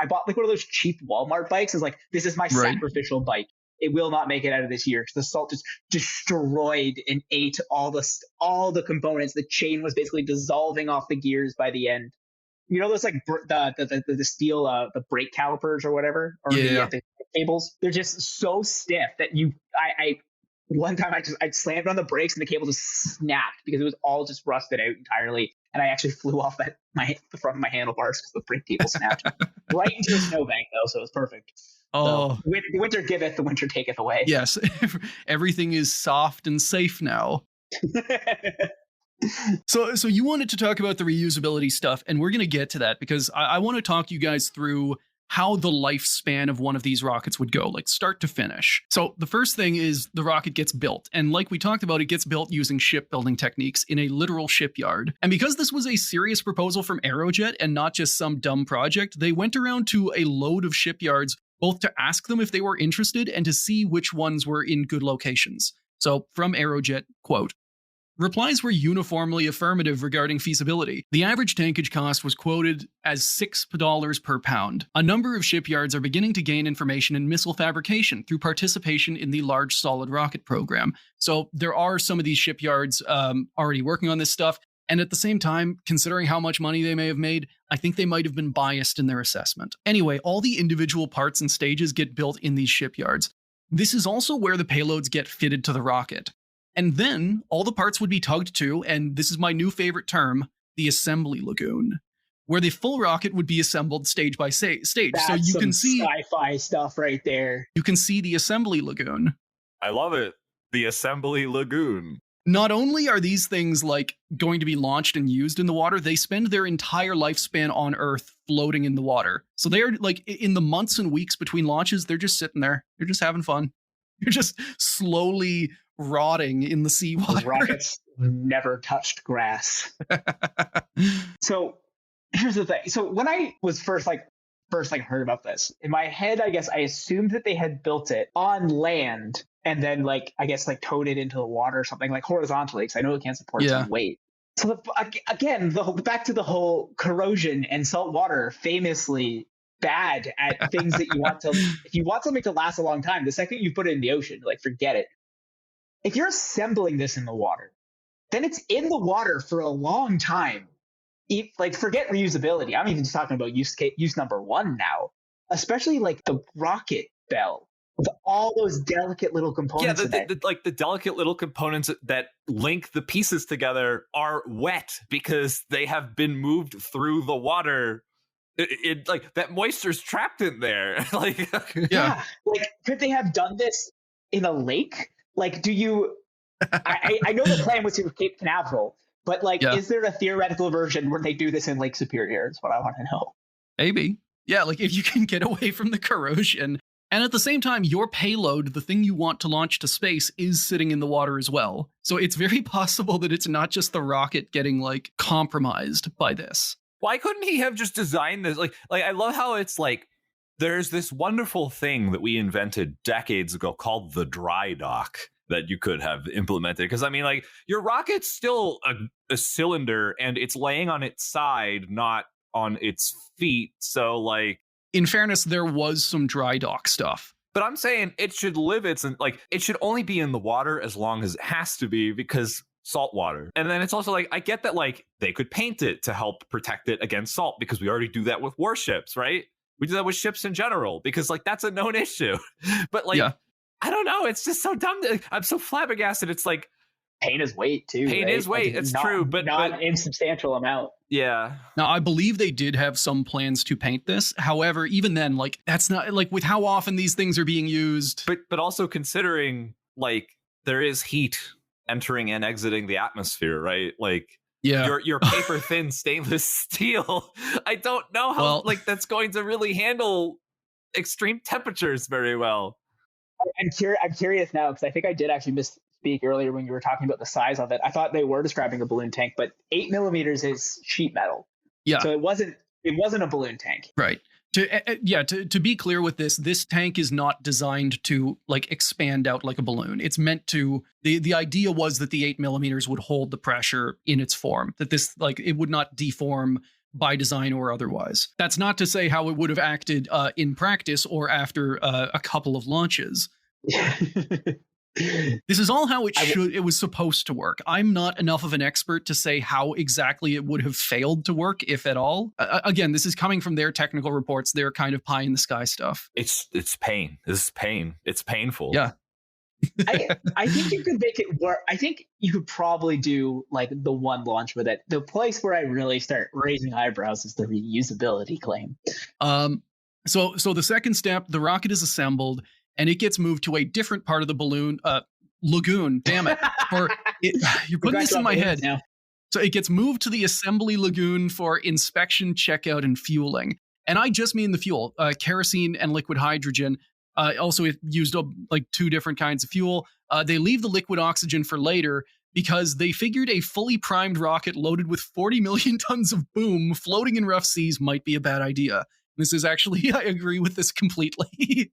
F: bought like one of those cheap Walmart bikes. It's like, this is my sacrificial bike. It will not make it out of this year because the salt just destroyed and ate all the components. The chain was basically dissolving off the gears by the end. You know those, like, the steel the brake calipers or whatever, or the cables. They're just so stiff that one time I slammed on the brakes and the cable just snapped because it was all just rusted out entirely. And I actually flew off the front of my handlebars because the brake cable snapped right into a snowbank, though, so it was perfect.
E: Oh,
F: so, the winter giveth, the winter taketh away.
E: Yes, everything is soft and safe now. So you wanted to talk about the reusability stuff, and we're going to get to that because I want to talk you guys through how the lifespan of one of these rockets would go, like start to finish. So the first thing is the rocket gets built. And like we talked about, it gets built using shipbuilding techniques in a literal shipyard. And because this was a serious proposal from Aerojet and not just some dumb project, they went around to a load of shipyards, both to ask them if they were interested and to see which ones were in good locations. So from Aerojet, quote, replies were uniformly affirmative regarding feasibility. The average tankage cost was quoted as $6 per pound. A number of shipyards are beginning to gain information in missile fabrication through participation in the Large Solid Rocket program. So there are some of these shipyards already working on this stuff. And at the same time, considering how much money they may have made, I think they might have been biased in their assessment. Anyway, all the individual parts and stages get built in these shipyards. This is also where the payloads get fitted to the rocket. And then all the parts would be tugged to, and this is my new favorite term, the assembly lagoon, where the full rocket would be assembled stage by stage.
F: That's
E: so you can see
F: sci-fi stuff right there.
E: You can see the assembly lagoon.
D: I love it. The assembly lagoon.
E: Not only are these things like going to be launched and used in the water, they spend their entire lifespan on Earth floating in the water. So they are like in the months and weeks between launches, they're just sitting there. They're just having fun. You're just slowly rotting in the seawater.
F: Those rockets never touched grass. So here's the thing. So when I was first heard about this, in my head, I guess I assumed that they had built it on land and then towed it into the water or something, like horizontally, because I know it can't support its own weight. So back to the whole corrosion and salt water, famously bad at things that you want to, if you want something to last a long time, the second you put it in the ocean, like forget it. If you're assembling this in the water, then it's in the water for a long time. Forget reusability. I'm even just talking about use number one now, especially like the rocket bell with all those delicate little components.
D: Yeah, the delicate little components that link the pieces together are wet because they have been moved through the water. It like that moisture's trapped in there.
F: Yeah. Like, could they have done this in a lake? Like, do you? I know the plan was to Cape Canaveral, but is there a theoretical version where they do this in Lake Superior? Is what I want to know.
E: Maybe. Yeah, like if you can get away from the corrosion. And at the same time, your payload, the thing you want to launch to space, is sitting in the water as well. So it's very possible that it's not just the rocket getting compromised by this.
D: Why couldn't he have just designed this? Like I love how it's there's this wonderful thing that we invented decades ago called the dry dock that you could have implemented. Because your rocket's still a cylinder and it's laying on its side, not on its feet. So
E: in fairness, there was some dry dock stuff.
D: But I'm saying it should live it should only be in the water as long as it has to be because salt water. And then it's also I get that they could paint it to help protect it against salt because we already do that with warships, right? We do that with ships in general because that's a known issue. But I don't know. It's just so dumb. I'm so flabbergasted. It's
F: paint is weight too.
D: Paint
F: right?
D: is weight. It's true, but
F: not an insubstantial amount.
D: Yeah.
E: Now, I believe they did have some plans to paint this. However, even then, that's not with how often these things are being used.
D: But also considering there is heat entering and exiting the atmosphere, right? Your paper thin stainless steel. I don't know how that's going to really handle extreme temperatures very well.
F: I'm curious now because I think I did actually misspeak earlier when you were talking about the size of it. I thought they were describing a balloon tank, but 8 millimeters is sheet metal. Yeah. So it wasn't a balloon tank.
E: Right. To be clear with this tank is not designed to expand out like a balloon. It's meant to, the idea was that the 8 millimeters would hold the pressure in its form, that this it would not deform by design or otherwise. That's not to say how it would have acted in practice or after a couple of launches. This is all how it was supposed to work. I'm not enough of an expert to say how exactly it would have failed to work, if at all. Again, this is coming from their technical reports, their kind of pie in the sky stuff.
D: It's pain. This is pain. It's painful.
E: Yeah.
F: I think you could make it work. I think you could probably do the one launch with it. The place where I really start raising eyebrows is the reusability claim.
E: So the second step, the rocket is assembled and it gets moved to a different part of the balloon lagoon. Damn it! You're putting this in my head now. So it gets moved to the assembly lagoon for inspection, checkout, and fueling. And I just mean the fuel, kerosene and liquid hydrogen. Also, it used like two different kinds of fuel. They leave the liquid oxygen for later because they figured a fully primed rocket loaded with 40 million tons of boom floating in rough seas might be a bad idea. This is actually, I agree with this completely.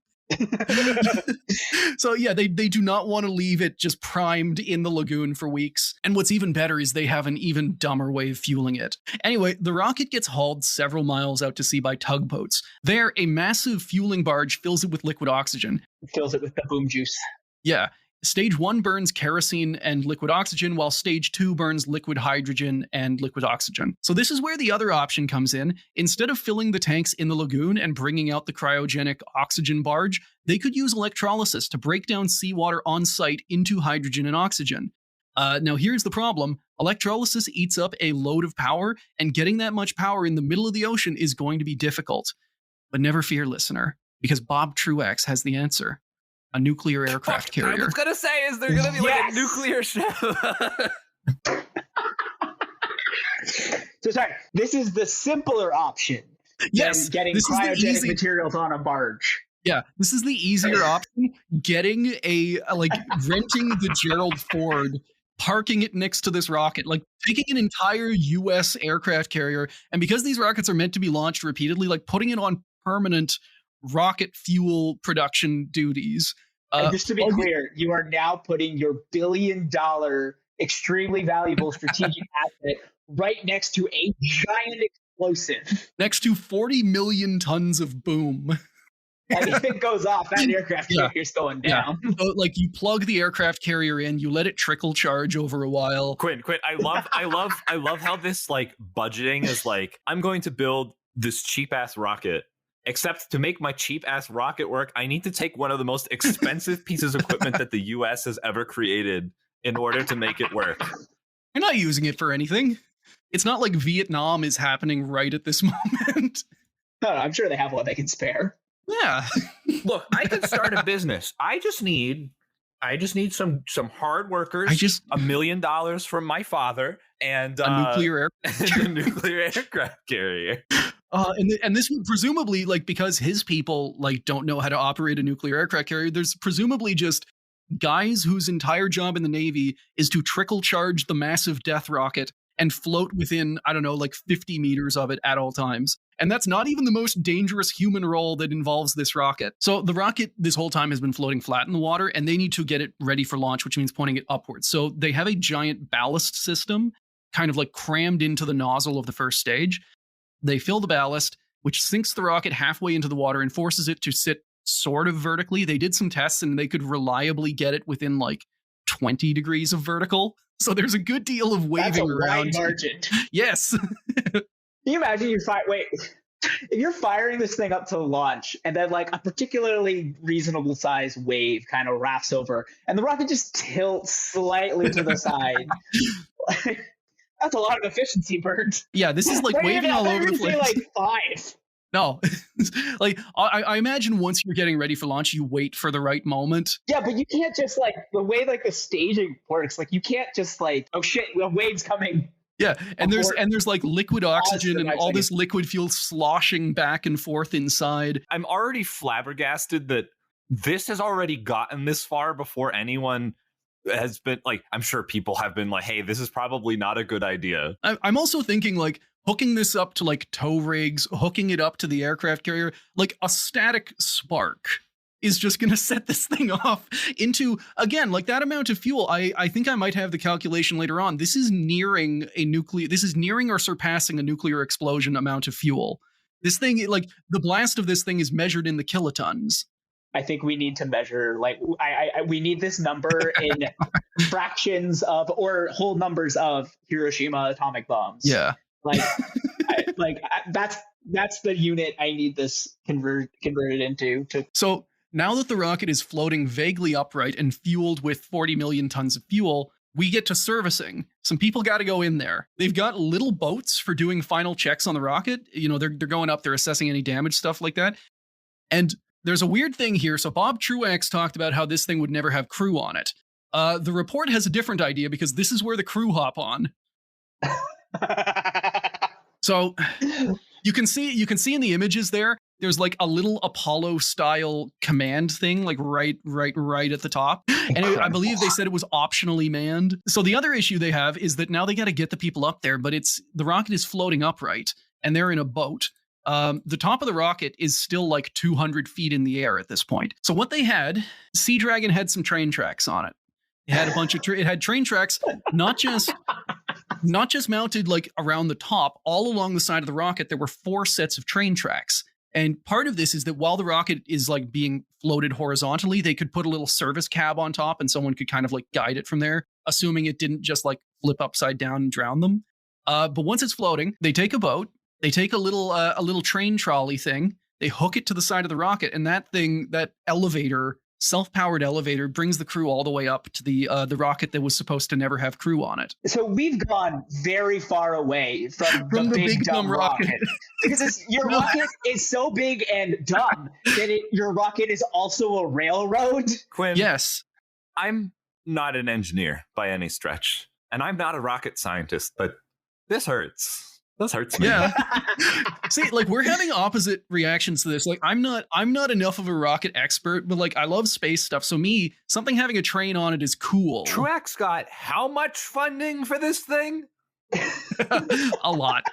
E: So yeah, they do not want to leave it just primed in the lagoon for weeks. And what's even better is they have an even dumber way of fueling it. Anyway, the rocket gets hauled several miles out to sea by tugboats. There, a massive fueling barge fills it with liquid oxygen.
F: Fills it with the boom juice.
E: Yeah. Stage 1 burns kerosene and liquid oxygen, while stage 2 burns liquid hydrogen and liquid oxygen. So this is where the other option comes in. Instead of filling the tanks in the lagoon and bringing out the cryogenic oxygen barge, they could use electrolysis to break down seawater on site into hydrogen and oxygen. Now here's the problem. Electrolysis eats up a load of power, and getting that much power in the middle of the ocean is going to be difficult. But never fear, listener, because Bob Truax has the answer. A nuclear aircraft carrier.
G: I was gonna say, is there gonna be like a nuclear ship?
F: So sorry, this is the simpler option.
E: Yes,
F: getting
E: this is the
F: cryogenic
E: easy
F: materials on a barge.
E: Yeah, this is the easier option. Getting renting the Gerald Ford, parking it next to this rocket, like taking an entire U.S. aircraft carrier, and because these rockets are meant to be launched repeatedly, like putting it on permanent rocket fuel production duties.
F: And just to be clear, you are now putting your $1 billion, extremely valuable strategic asset right next to a giant explosive.
E: Next to 40 million tons of boom.
F: And if it goes off, that aircraft carrier's going down.
E: Yeah. So, like, you plug the aircraft carrier in, you let it trickle charge over a while.
D: Quinn, I love how this like budgeting is like, I'm going to build this cheap ass rocket. Except to make my cheap-ass rocket work, I need to take one of the most expensive pieces of equipment that the U.S. has ever created in order to make it work.
E: You're not using it for anything. It's not like Vietnam is happening right at this moment.
F: No, I'm sure they have one they can spare.
E: Yeah.
G: Look, I can start a business. I just need some hard workers. $1 million from my father and
E: a nuclear
D: aircraft carrier.
E: And this would presumably, like, because his people like don't know how to operate a nuclear aircraft carrier, there's presumably just guys whose entire job in the Navy is to trickle charge the massive death rocket and float within, I don't know, like 50 meters of it at all times. And that's not even the most dangerous human role that involves this rocket. So the rocket this whole time has been floating flat in the water, and they need to get it ready for launch, which means pointing it upwards. So they have a giant ballast system kind of like crammed into the nozzle of the first stage. They fill the ballast, which sinks the rocket halfway into the water and forces it to sit sort of vertically. They did some tests and they could reliably get it within like 20 degrees of vertical. So there's a good deal of waving around.
F: That's a wide margin.
E: Yes.
F: Can you imagine if you're firing this thing up to launch and then like a particularly reasonable size wave kind of rafts over and the rocket just tilts slightly to the side. That's a lot of efficiency burned.
E: Yeah, this is like waving all over the place.
F: Like 5.
E: No, like I imagine once you're getting ready for launch, you wait for the right moment.
F: Yeah, but you can't just like the way like the staging works. Like you can't just like, oh shit, the wave's coming.
E: Yeah, and there's like liquid oxygen and all this liquid fuel sloshing back and forth inside.
D: I'm already flabbergasted that this has already gotten this far before anyone has been like, I'm sure people have been like, hey, this is probably not a good idea.
E: I'm also thinking like hooking this up to like tow rigs, hooking it up to the aircraft carrier, like a static spark is just going to set this thing off into, again, like that amount of fuel. I think I might have the calculation later on. This is nearing or surpassing a nuclear explosion amount of fuel. This thing, like the blast of this thing is measured in the kilotons.
F: I think we need to measure, like, we need this number in fractions of or whole numbers of Hiroshima atomic bombs.
E: Yeah,
F: that's the unit I need this converted into.
E: So now that the rocket is floating vaguely upright and fueled with 40 million tons of fuel, we get to servicing. Some people got to go in there. They've got little boats for doing final checks on the rocket. You know, they're going up, they're assessing any damage, stuff like that. And there's a weird thing here. So Bob Truax talked about how this thing would never have crew on it. The report has a different idea because this is where the crew hop on. So You can see in the images there's like a little Apollo style command thing, like right at the top. And I believe they said it was optionally manned. So the other issue they have is that now they got to get the people up there, but the rocket is floating upright and they're in a boat. The top of the rocket is still like 200 feet in the air at this point. So what they had, Sea Dragon had some train tracks on it. It had a bunch of it had train tracks, not just mounted like around the top, all along the side of the rocket. There were 4 sets of train tracks. And part of this is that while the rocket is like being floated horizontally, they could put a little service cab on top and someone could kind of like guide it from there, assuming it didn't just like flip upside down and drown them. But once it's floating, they take a boat, they take a little train trolley thing, they hook it to the side of the rocket, and that elevator, self-powered elevator, brings the crew all the way up to the rocket that was supposed to never have crew on it.
F: So we've gone very far away from the big dumb rocket. Because your rocket is so big and dumb that your rocket is also a railroad.
D: Quinn,
E: Yes.
D: I'm not an engineer by any stretch, and I'm not a rocket scientist, but this hurts. This hurts me.
E: Yeah. See, like we're having opposite reactions to this. Like I'm not enough of a rocket expert, but like I love space stuff. So something having a train on it is cool.
D: Truax got how much funding for this thing?
E: A lot.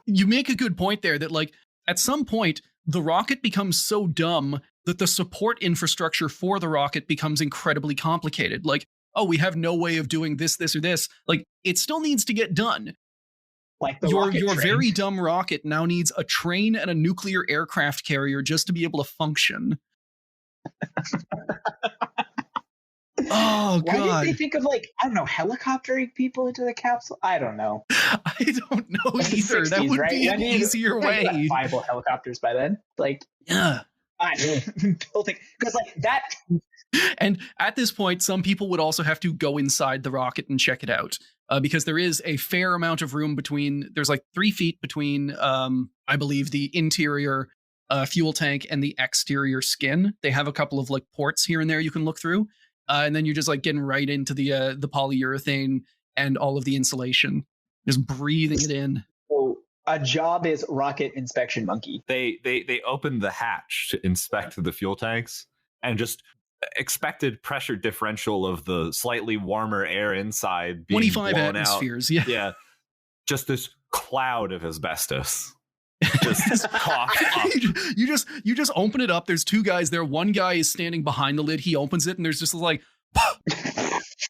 E: You make a good point there that like at some point the rocket becomes so dumb that the support infrastructure for the rocket becomes incredibly complicated. Like, oh, we have no way of doing this, or this. Like it still needs to get done.
F: Like
E: Your
F: train.
E: very dumb rocket now needs a train and a nuclear aircraft carrier just to be able to function. Oh,
F: Why
E: God.
F: did they think of like, I don't know, helicoptering people into the capsule? I don't know.
E: I don't know
F: It's the
E: either. That
F: 60s,
E: would
F: right?
E: be an easier way.
F: Viable helicopters by then. Like,
E: Yeah.
F: I building, because like that.
E: And at this point, some people would also have to go inside the rocket and check it out. Because there is a fair amount of room there's like 3 feet between, I believe, the interior fuel tank and the exterior skin. They have a couple of like ports here and there you can look through. And then you're just like getting right into the polyurethane and all of the insulation, just breathing it in.
F: So a job is rocket inspection monkey.
D: They opened the hatch to inspect the fuel tanks and just expected pressure differential of the slightly warmer air inside being
E: 25
D: blown
E: atmospheres.
D: out.
E: Yeah.
D: Just this cloud of asbestos. Just cough up.
E: You just open it up. There's 2 guys there. One guy is standing behind the lid. He opens it and there's just like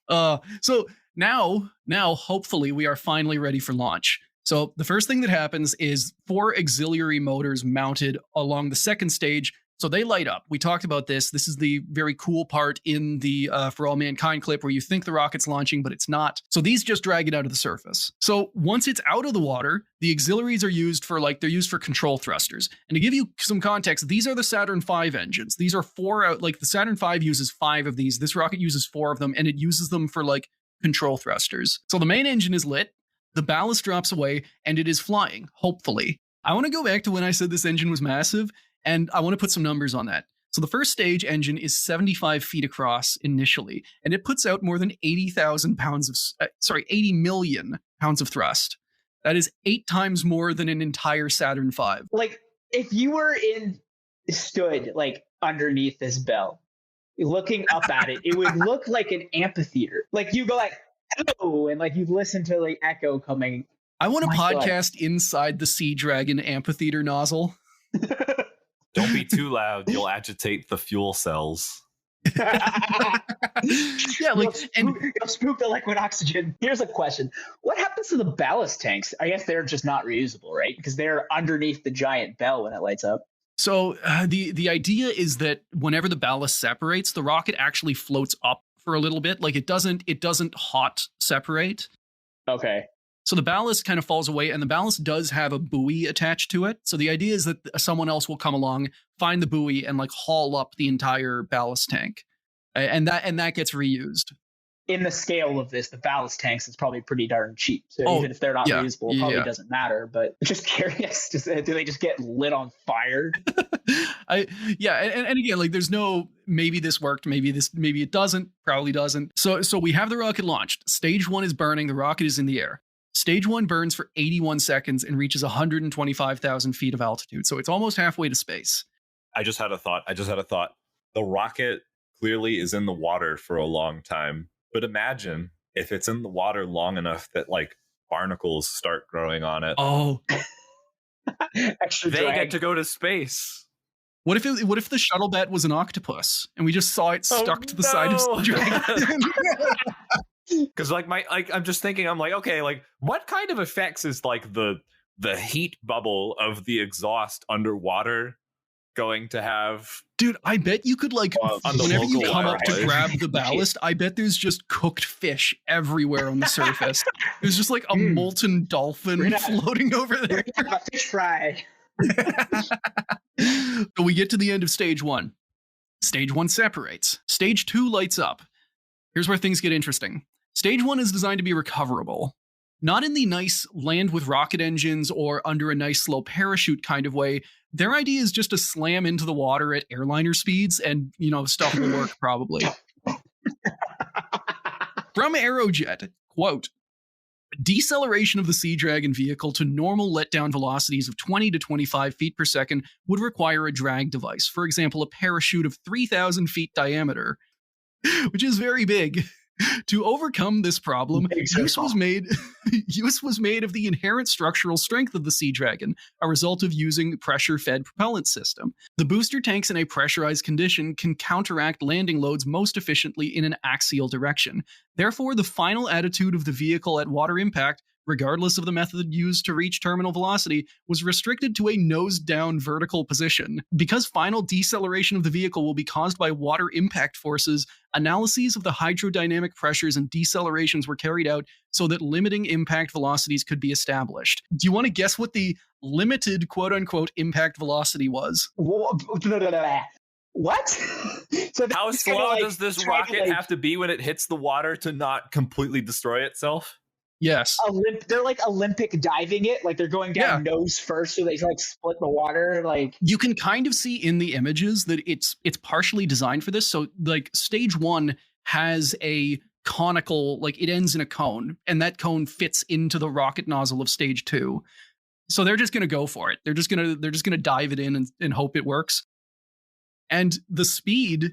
E: so now hopefully we are finally ready for launch. So the first thing that happens is 4 auxiliary motors mounted along the second stage. So they light up. We talked about this. This is the very cool part in the For All Mankind clip where you think the rocket's launching, but it's not. So these just drag it out of the surface. So once it's out of the water, the auxiliaries are used for control thrusters. And to give you some context, these are the Saturn V engines. These are 4 out, like the Saturn V uses 5 of these. This rocket uses 4 of them, and it uses them for like control thrusters. So the main engine is lit, the ballast drops away, and it is flying, hopefully. I want to go back to when I said this engine was massive. And I want to put some numbers on that. So the first stage engine is 75 feet across initially, and it puts out more than 80 million pounds of thrust. That is 8 times more than an entire Saturn V.
F: Like if you were stood like underneath this bell, looking up at it, it would look like an amphitheater. Like you go like, hello, and like you listen to the echo coming.
E: I want a
F: My
E: podcast
F: God.
E: inside the Sea Dragon amphitheater nozzle.
D: Don't be too loud. You'll agitate the fuel cells.
E: Yeah, like,
F: you'll spook the liquid oxygen. Here's a question: what happens to the ballast tanks? I guess they're just not reusable, right? Because they're underneath the giant bell when it lights up.
E: So the idea is that whenever the ballast separates, the rocket actually floats up for a little bit. Like it doesn't hot separate.
F: Okay.
E: So the ballast kind of falls away, and the ballast does have a buoy attached to it. So the idea is that someone else will come along, find the buoy, and like haul up the entire ballast tank, and that gets reused.
F: In the scale of this, the ballast tanks is probably pretty darn cheap. So even if they're not reusable, it probably doesn't matter. But just curious, do they just get lit on fire?
E: And again, like there's no maybe this worked, maybe it doesn't, probably doesn't. So we have the rocket launched. Stage 1 is burning. The rocket is in the air. Stage 1 burns for 81 seconds and reaches 125,000 feet of altitude. So it's almost halfway to space.
D: I just had a thought. The rocket clearly is in the water for a long time. But imagine if it's in the water long enough that like barnacles start growing on it.
E: Oh,
F: Extra
D: They
F: drag.
D: get to go to space.
E: what if the shuttle bed was an octopus and we just saw it stuck to the side of the dragon?
D: Because I'm just thinking, I'm like, okay, like what kind of effects is like the heat bubble of the exhaust underwater going to have?
E: Dude, I bet you could like
D: On the
E: whenever you
D: local
E: come up to
D: waterway.
E: grab the ballast, I bet there's just cooked fish everywhere on the surface. There's just like a molten dolphin
F: We're not-
E: floating over there.
F: We're gonna have a fish fry.
E: So we get to the end of stage 1. Stage 1 separates. Stage 2 lights up. Here's where things get interesting. Stage 1 is designed to be recoverable. Not in the nice land with rocket engines or under a nice slow parachute kind of way. Their idea is just to slam into the water at airliner speeds and, stuff will work probably. From Aerojet, quote, deceleration of the Sea Dragon vehicle to normal letdown velocities of 20 to 25 feet per second would require a drag device. For example, a parachute of 3,000 feet diameter, which is very big. To overcome this problem, use was made of the inherent structural strength of the Sea Dragon, a result of using pressure-fed propellant system. The booster tanks in a pressurized condition can counteract landing loads most efficiently in an axial direction. Therefore, the final attitude of the vehicle at water impact, regardless of the method used to reach terminal velocity, was restricted to a nose-down vertical position. Because final deceleration of the vehicle will be caused by water impact forces, analyses of the hydrodynamic pressures and decelerations were carried out so that limiting impact velocities could be established. Do you want to guess what the limited quote-unquote impact velocity was?
F: What? So
D: How
F: it's gonna,
D: slow
F: like,
D: does this
F: try to,
D: rocket
F: like,
D: have to be when it hits the water to not completely destroy itself?
E: Yes.
F: They're like Olympic diving it, like they're going down nose first, so they like split the water. Like
E: You can kind of see in the images that it's partially designed for this. So like stage 1 has a conical, like it ends in a cone, and that cone fits into the rocket nozzle of stage 2. So they're just going to go for it. They're just going to dive it in and hope it works. And the speed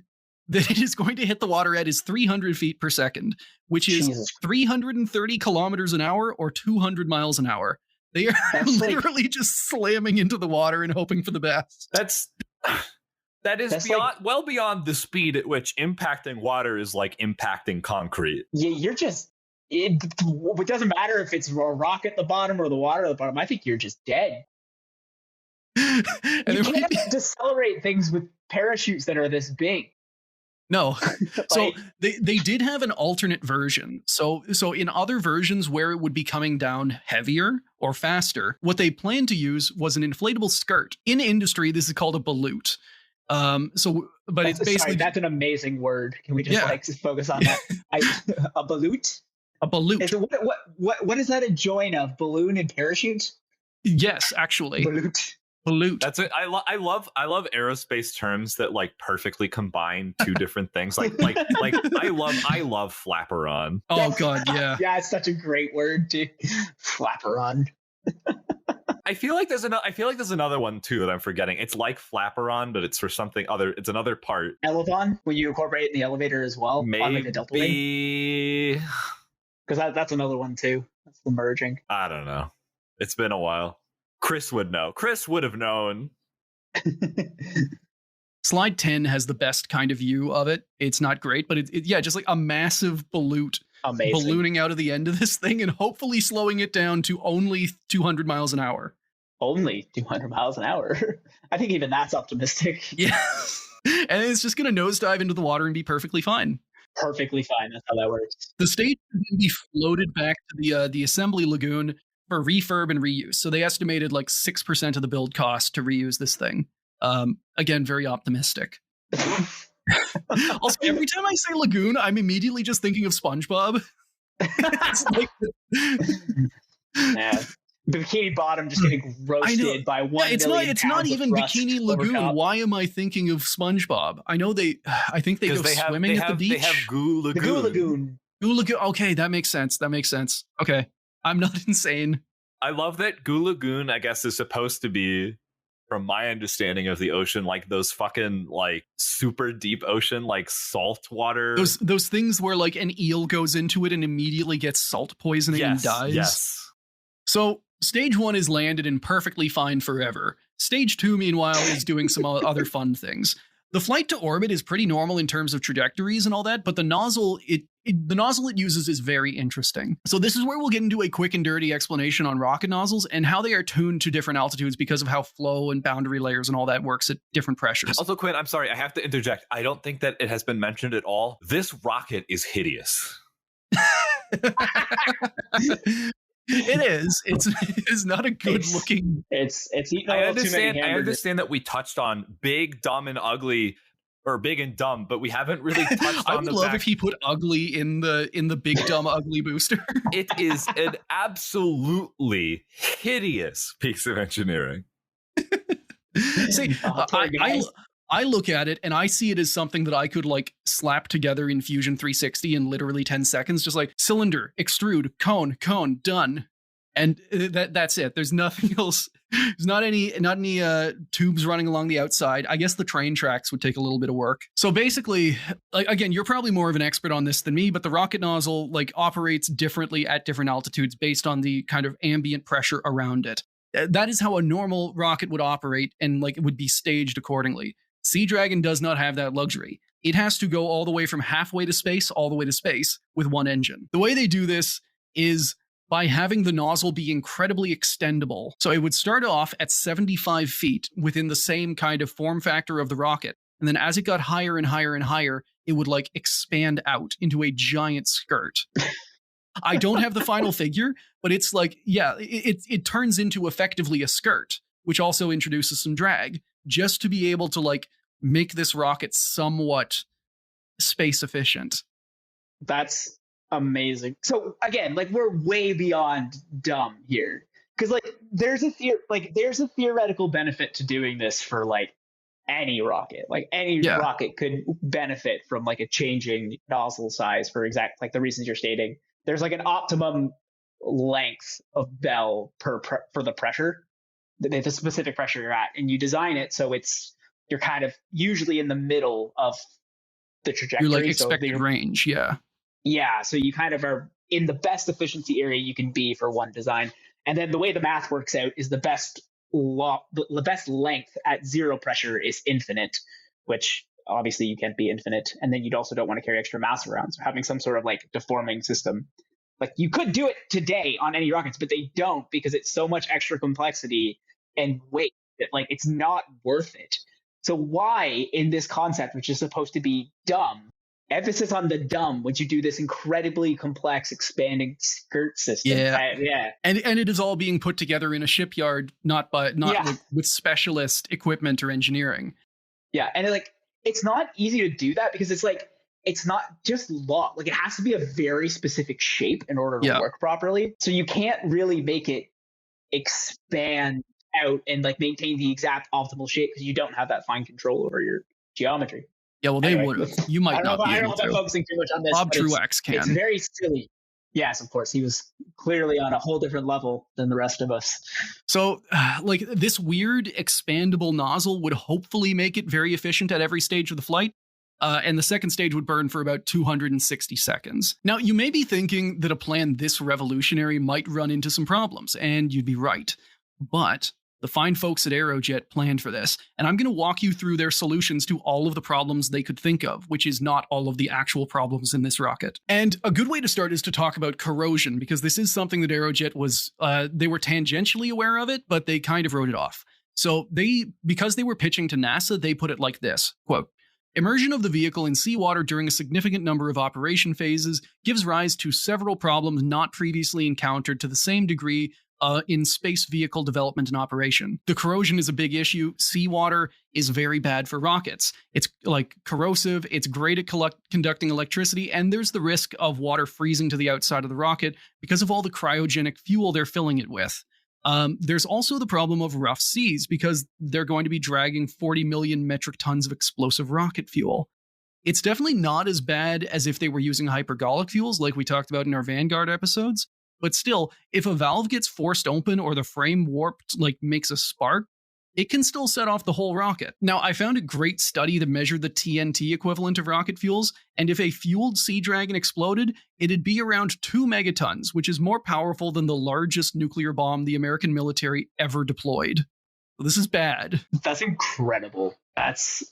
E: that it is going to hit the water at is 300 feet per second, which is
F: Jesus.
E: 330 kilometers an hour or 200 miles an hour. They are
F: That's like-
E: literally just slamming into the water and hoping for the best.
D: That is
F: That's
D: beyond, well beyond the speed at which impacting water is like impacting concrete.
F: you're just. It doesn't matter if it's a rock at the bottom or the water at the bottom. I think you're just dead.
E: And
F: You
E: then
F: can't decelerate things with parachutes that are this big.
E: no. So
F: Like-
E: they did have an alternate version. So in other versions where it would be coming down heavier or faster, what they planned to use was an inflatable skirt. In industry, this is called a balloot. But it's basically
F: Sorry, that's an amazing word. Can we just just focus on that? A balloot.
E: a balloot.
F: Is it, what is that a join of? Balloon and parachute?
E: Yes, actually,
F: Balloot.
E: balloot.
D: That's it. I love aerospace terms that like perfectly combine two different things. Like I love flapperon.
E: Oh god, yeah.
F: Yeah, it's such a great word, dude. Flapperon.
D: I feel like there's another one too that I'm forgetting. It's like flapperon, but it's for something other. It's another part.
F: Elevon, when you incorporate it in the elevator as well, on like a delta wing.
D: Maybe.
F: Because that's another one too. That's the merging.
D: I don't know. It's been a while. Chris would know. Chris would have known.
E: Slide 10 has the best kind of view of it. It's not great, but yeah, just like a massive balloot
F: Amazing.
E: ballooning out of the end of this thing and hopefully slowing it down to only 200 miles an hour.
F: Only 200 miles an hour. I think even that's optimistic.
E: Yeah. And it's just going to nosedive into the water and be perfectly fine.
F: Perfectly fine. That's how that works.
E: The stage can be floated back to the assembly lagoon for refurb and reuse. So they estimated like 6% of the build cost to reuse this thing. Again, very optimistic. Also, every time I say lagoon, I'm immediately just thinking of SpongeBob. It's like,
F: Yeah. Bikini Bottom just getting roasted by 1
E: it's
F: million
E: not
F: pounds of
E: even
F: rust
E: Bikini
F: over
E: Lagoon.
F: top.
E: Why am I thinking of SpongeBob? I know I think they go swimming at the beach.
D: They have Goo
F: The
D: Lagoon.
F: Goo Lagoon.
E: Goo Lagoon. Okay, that makes sense. Okay. I'm not insane.
D: I love that Goo Lagoon, I guess, is supposed to be, from my understanding of the ocean, like those fucking like super deep ocean, like salt water.
E: Those things where like an eel goes into it and immediately gets salt poisoning and dies.
D: Yes.
E: So stage 1 is landed and perfectly fine forever. Stage 2, meanwhile, is doing some other fun things. The flight to orbit is pretty normal in terms of trajectories and all that, but the nozzle it uses is very interesting. So this is where we'll get into a quick and dirty explanation on rocket nozzles and how they are tuned to different altitudes because of how flow and boundary layers and all that works at different pressures.
D: Also, Quinn, I'm sorry, I have to interject. I don't think that it has been mentioned at all. This rocket is hideous.
E: It is. It's not a good looking.
F: It's eating
D: I
F: too many
D: understand. I
F: hamburgers.
D: understand that we touched on big, dumb, and ugly, or big and dumb, but we haven't really touched
E: I
D: on
E: would
D: the
E: love
D: fact
E: if he put ugly in the big dumb ugly booster.
D: it is an absolutely hideous piece of engineering.
E: See,
F: Poor guys.
E: I look at it and I see it as something that I could like slap together in Fusion 360 in literally 10 seconds, just like cylinder, extrude, cone, done. And that's it. There's nothing else. There's not any tubes running along the outside. I guess the train tracks would take a little bit of work. So basically, like again, you're probably more of an expert on this than me, but the rocket nozzle like operates differently at different altitudes based on the kind of ambient pressure around it. That is how a normal rocket would operate, and like it would be staged accordingly. Sea Dragon does not have that luxury. It has to go all the way from halfway to space, all the way to space with one engine. The way they do this is by having the nozzle be incredibly extendable. So it would start off at 75 feet within the same kind of form factor of the rocket. And then as it got higher and higher and higher, it would like expand out into a giant skirt. I don't have the final figure, but it's like, yeah, it turns into effectively a skirt, which also introduces some drag, just to be able to like make this rocket somewhat space efficient.
F: That's amazing. So again, like we're way beyond dumb here, because like there's a theoretical benefit to doing this for like any rocket. Like any rocket could benefit from like a changing nozzle size for exact like the reasons you're stating. There's like an optimum length of bell for the pressure, the specific pressure you're at, and you design it so you're kind of usually in the middle of the trajectory.
E: You're like expected range, yeah.
F: Yeah, so you kind of are in the best efficiency area you can be for one design. And then the way the math works out is the best length at zero pressure is infinite, which obviously you can't be infinite. And then you also don't want to carry extra mass around. So having some sort of like deforming system, like you could do it today on any rockets, but they don't because it's so much extra complexity and weight that like it's not worth it. So why in this concept, which is supposed to be dumb, emphasis on the dumb, would you do this incredibly complex expanding skirt system?
E: Yeah. And it is all being put together in a shipyard, not with specialist equipment or engineering.
F: Yeah, and it's not easy to do that because it's like it's not just long. Like it has to be a very specific shape in order to work properly. So you can't really make it expand out and like maintain the exact optimal shape because you don't have that fine control over your geometry.
E: Yeah, well, they would have. You might not be able to.
F: I don't know if I'm focusing too much on this.
E: Bob Truax can.
F: It's very silly. Yes, of course. He was clearly on a whole different level than the rest of us.
E: So, like, this weird expandable nozzle would hopefully make it very efficient at every stage of the flight. And the second stage would burn for about 260 seconds. Now, you may be thinking that a plan this revolutionary might run into some problems, and you'd be right. But the fine folks at Aerojet planned for this, and I'm going to walk you through their solutions to all of the problems they could think of, which is not all of the actual problems in this rocket. And a good way to start is to talk about corrosion, because this is something that Aerojet was, they were tangentially aware of it, but they kind of wrote it off. So because they were pitching to NASA, they put it like this, quote, "Immersion of the vehicle in seawater during a significant number of operation phases gives rise to several problems not previously encountered to the same degree in space vehicle development and operation. The corrosion is a big issue. Seawater is very bad for rockets. It's like corrosive, it's great at conducting electricity, and there's the risk of water freezing to the outside of the rocket because of all the cryogenic fuel they're filling it with. There's also the problem of rough seas because they're going to be dragging 40 million metric tons of explosive rocket fuel. It's definitely not as bad as if they were using hypergolic fuels like we talked about in our Vanguard episodes, But still, if a valve gets forced open or the frame warped, like makes a spark, it can still set off the whole rocket. Now, I found a great study that measured the TNT equivalent of rocket fuels, and if a fueled Sea Dragon exploded, it'd be around 2 megatons, which is more powerful than the largest nuclear bomb the American military ever deployed. So this is bad.
F: That's incredible. That's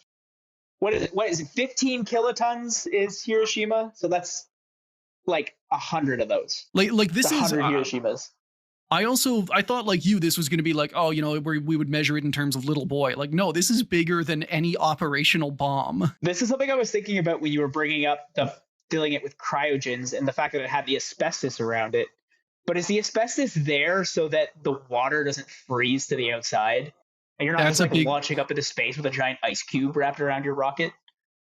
F: what is it? 15 kilotons is Hiroshima, so that's like 100 of those.
E: Like this is
F: 100 Hiroshimas.
E: I thought like you, this was going to be like, oh, we would measure it in terms of little boy. Like, no, this is bigger than any operational bomb.
F: This is something I was thinking about when you were bringing up the filling it with cryogens and the fact that it had the asbestos around it. But is the asbestos there so that the water doesn't freeze to the outside? And you're not just like launching up into space with a giant ice cube wrapped around your rocket?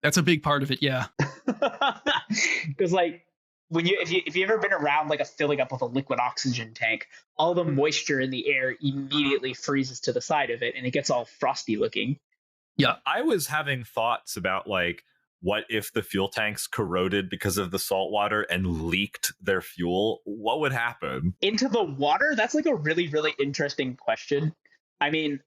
E: That's a big part of it, yeah.
F: Because like, if you've ever been around like a filling up with a liquid oxygen tank, all the moisture in the air immediately freezes to the side of it and it gets all frosty looking.
E: Yeah.
D: I was having thoughts about like, what if the fuel tanks corroded because of the salt water and leaked their fuel? What would happen?
F: Into the water? That's like a really, really interesting question. I mean,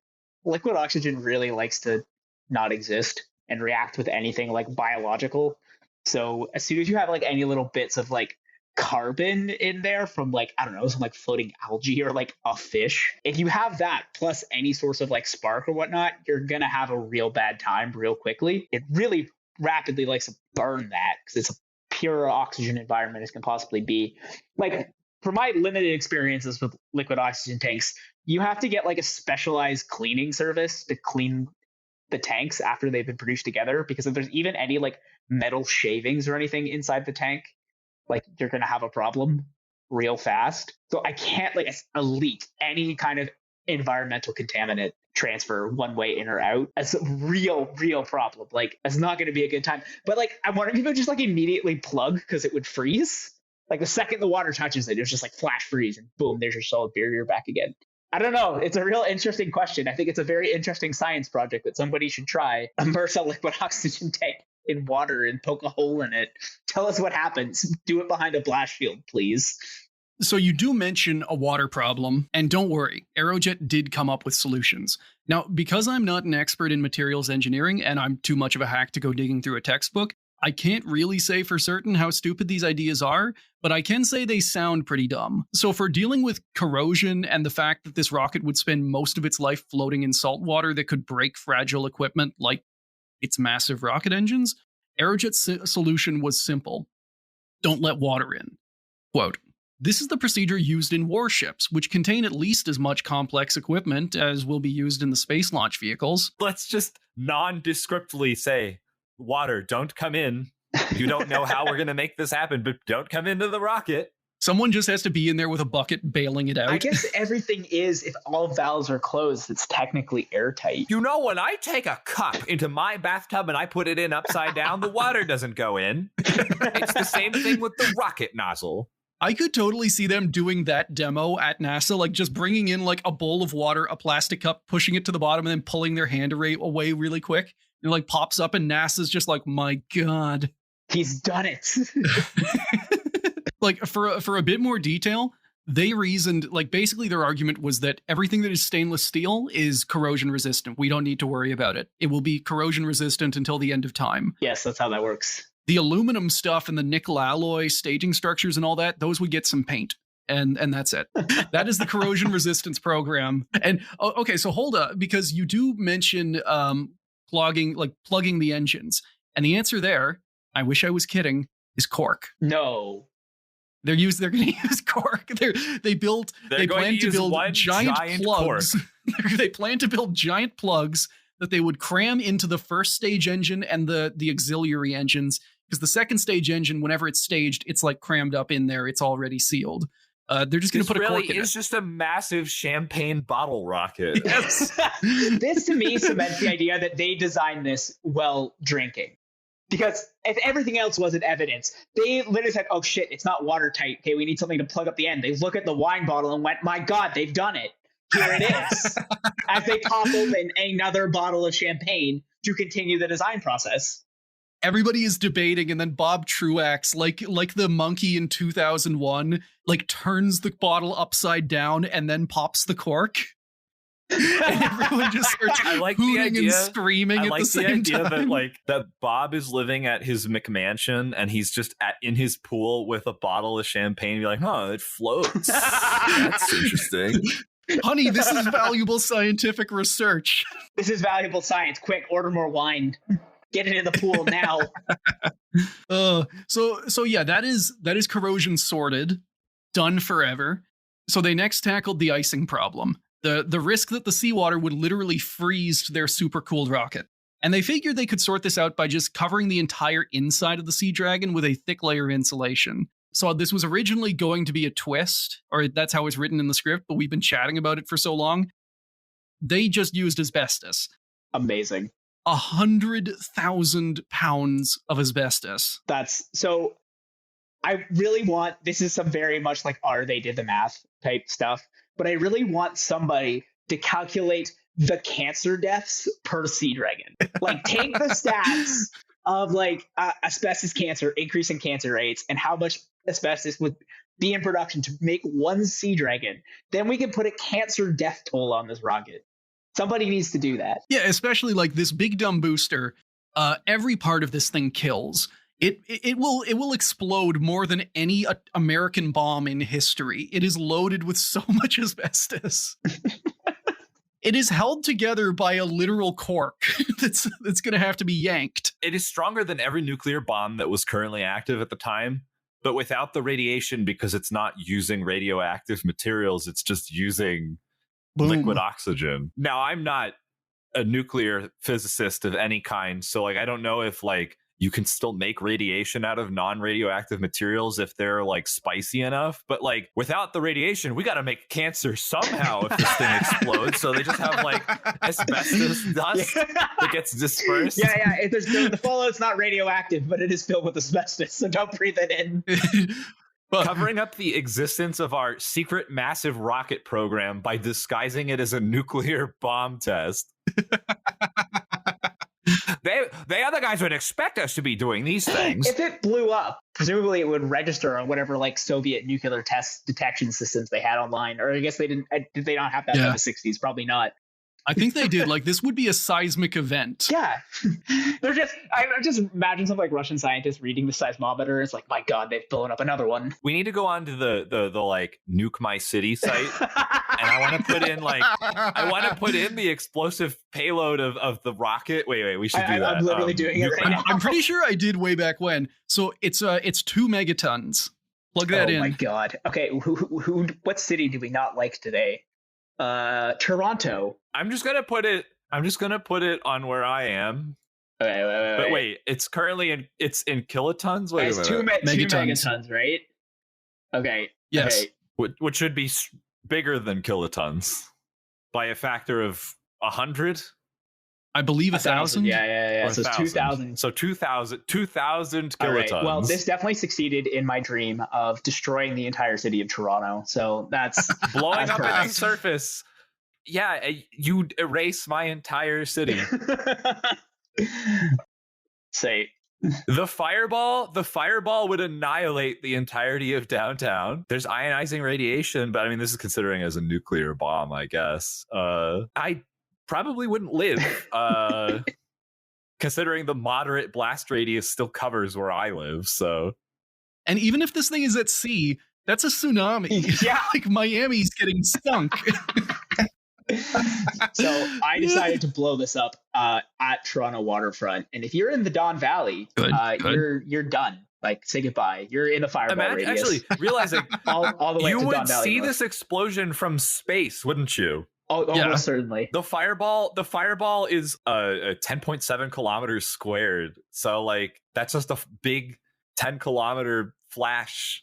F: liquid oxygen really likes to not exist and react with anything like biological. So as soon as you have like any little bits of like carbon in there from like, I don't know, some like floating algae or like a fish, if you have that plus any source of like spark or whatnot, you're going to have a real bad time real quickly. It really rapidly likes to burn that because it's a pure oxygen environment as can possibly be. Like for my limited experiences with liquid oxygen tanks, you have to get like a specialized cleaning service to clean the tanks after they've been produced together, because if there's even any like metal shavings or anything inside the tank, like you're going to have a problem real fast. So I can't like a leak, any kind of environmental contaminant transfer one way in or out. That's a real problem. Like it's not going to be a good time. But like I wonder if people just like immediately plug because it would freeze. Like the second the water touches it, it's just like flash freeze and boom, there's your solid barrier back again. I don't know. It's a real interesting question. I think it's a very interesting science project that somebody should try. Immerse a liquid oxygen tank in water and poke a hole in it. Tell us what happens. Do it behind a blast shield, please.
E: So you do mention a water problem, and don't worry, Aerojet did come up with solutions. Now, because I'm not an expert in materials engineering and I'm too much of a hack to go digging through a textbook, I can't really say for certain how stupid these ideas are, but I can say they sound pretty dumb. So for dealing with corrosion and the fact that this rocket would spend most of its life floating in salt water that could break fragile equipment like its massive rocket engines, Aerojet's solution was simple. Don't let water in. Quote, "This is the procedure used in warships, which contain at least as much complex equipment as will be used in the space launch vehicles."
D: Let's just nondescriptly say, water, don't come in. You don't know how we're going to make this happen, but don't come into the rocket.
E: Someone just has to be in there with a bucket bailing it out.
F: I guess everything is, if all valves are closed, it's technically airtight.
G: You know, when I take a cup into my bathtub and I put it in upside down, the water doesn't go in. It's the same thing with the rocket nozzle.
E: I could totally see them doing that demo at NASA, like just bringing in like a bowl of water, a plastic cup, pushing it to the bottom, and then pulling their hand away really quick. It like pops up and NASA's just like, my God.
F: He's done it.
E: Like for a bit more detail, they reasoned, like basically their argument was that everything that is stainless steel is corrosion resistant. We don't need to worry about it. It will be corrosion resistant until the end of time.
F: Yes, that's how that works.
E: The aluminum stuff and the nickel alloy staging structures and all that, those would get some paint. And that's it. That is the corrosion resistance program. And okay, so hold up, because you do mention plugging the engines. And the answer there, I wish I was kidding, is cork.
F: No.
E: They're going to use cork. They plan to build giant plugs. They plan to build giant plugs that they would cram into the first stage engine and the auxiliary engines, because the second stage engine, whenever it's staged, it's like crammed up in there. It's already sealed. They're just going to put a cork in it.
D: It's just a massive champagne bottle rocket.
E: Yes.
F: This to me cements the idea that they designed this while drinking. Because if everything else wasn't evidence, they literally said, oh shit, it's not watertight. Okay, we need something to plug up the end. They look at the wine bottle and went, my God, they've done it. Here it is. As they pop open another bottle of champagne to continue the design process.
E: everybody is debating, and then Bob Truax, like the monkey in 2001, like turns the bottle upside down and then pops the cork. And everyone just starts hooting and screaming at the same time.
D: That Bob is living at his McMansion and he's just in his pool with a bottle of champagne and be like, huh, it floats. That's interesting.
E: Honey, this is valuable scientific research.
F: This is valuable science. Quick, order more wine. Get it in the pool now.
E: So yeah, that is corrosion sorted, done forever. So they next tackled the icing problem. The risk that the seawater would literally freeze to their super-cooled rocket. And they figured they could sort this out by just covering the entire inside of the Sea Dragon with a thick layer of insulation. So this was originally going to be a twist, or that's how it's written in the script, but we've been chatting about it for so long. They just used asbestos.
F: Amazing.
E: 100,000 pounds of asbestos.
F: I really want, this is some very much like they did the math type stuff, but I really want somebody to calculate the cancer deaths per Sea Dragon. Like, take the stats of like asbestos cancer, increase in cancer rates, and how much asbestos would be in production to make one Sea Dragon. Then we can put a cancer death toll on this rocket. Somebody needs to do that.
E: Yeah, especially like this big dumb booster. Every part of this thing kills. It will explode more than any American bomb in history. It is loaded with so much asbestos. It is held together by a literal cork that's going to have to be yanked.
D: It is stronger than every nuclear bomb that was currently active at the time, but without the radiation, because it's not using radioactive materials, it's just using liquid oxygen. Now, I'm not a nuclear physicist of any kind, so like I don't know if like you can still make radiation out of non-radioactive materials if they're like spicy enough, but like without the radiation, we got to make cancer somehow if this thing explodes. So they just have like asbestos dust that gets dispersed.
F: Yeah. The fallout's not radioactive, but it is filled with asbestos, so don't breathe it in.
D: Covering up the existence of our secret massive rocket program by disguising it as a nuclear bomb test. The other guys would expect us to be doing these things.
F: If it blew up, presumably it would register on whatever like Soviet nuclear test detection systems they had online. Or I guess they didn't. Did they not have that in the 60s? Probably not.
E: I think they did. Like, this would be a seismic event.
F: Yeah. I just imagine some like Russian scientists reading the seismometer. It's like, my God, they've blown up another one.
D: We need to go on to the like Nuke My City site. And I want to put in the explosive payload of the rocket. Wait, we should do that.
F: I'm literally doing it right now.
E: I'm pretty sure I did way back when. So it's 2 megatons. Plug that in.
F: Oh my God. Okay. What city do we not like today? Toronto.
D: I'm just gonna put it on where I am. Wait, it's currently in kilotons. Wait,
F: it's 2 megatons, right? Okay.
E: Yes.
F: Okay.
D: Which should be bigger than kilotons by a factor of 100.
E: I believe 1,000.
F: Yeah. So it's 2,000.
D: So 2,000 kilotons.
F: Right. Well, this definitely succeeded in my dream of destroying the entire city of Toronto. So that's
D: blowing up at the surface. Yeah, you'd erase my entire city.
F: Say
D: the fireball would annihilate the entirety of downtown. There's ionizing radiation, but I mean, this is considering as a nuclear bomb, I guess. I probably wouldn't live, considering the moderate blast radius still covers where I live. So,
E: and even if this thing is at sea, that's a tsunami.
F: Yeah,
E: like Miami's getting stunk.
F: So I decided to blow this up at Toronto waterfront, and if you're in the Don Valley, you're done. Like, say goodbye. You're in the fireball radius.
D: Actually, realizing
F: all the way
D: you
F: to Don
D: would
F: Valley.
D: see this explosion from space, wouldn't you?
F: Oh, yeah. Almost certainly.
D: The fireball is 10.7 kilometers squared. So like that's just a big 10-kilometer flash.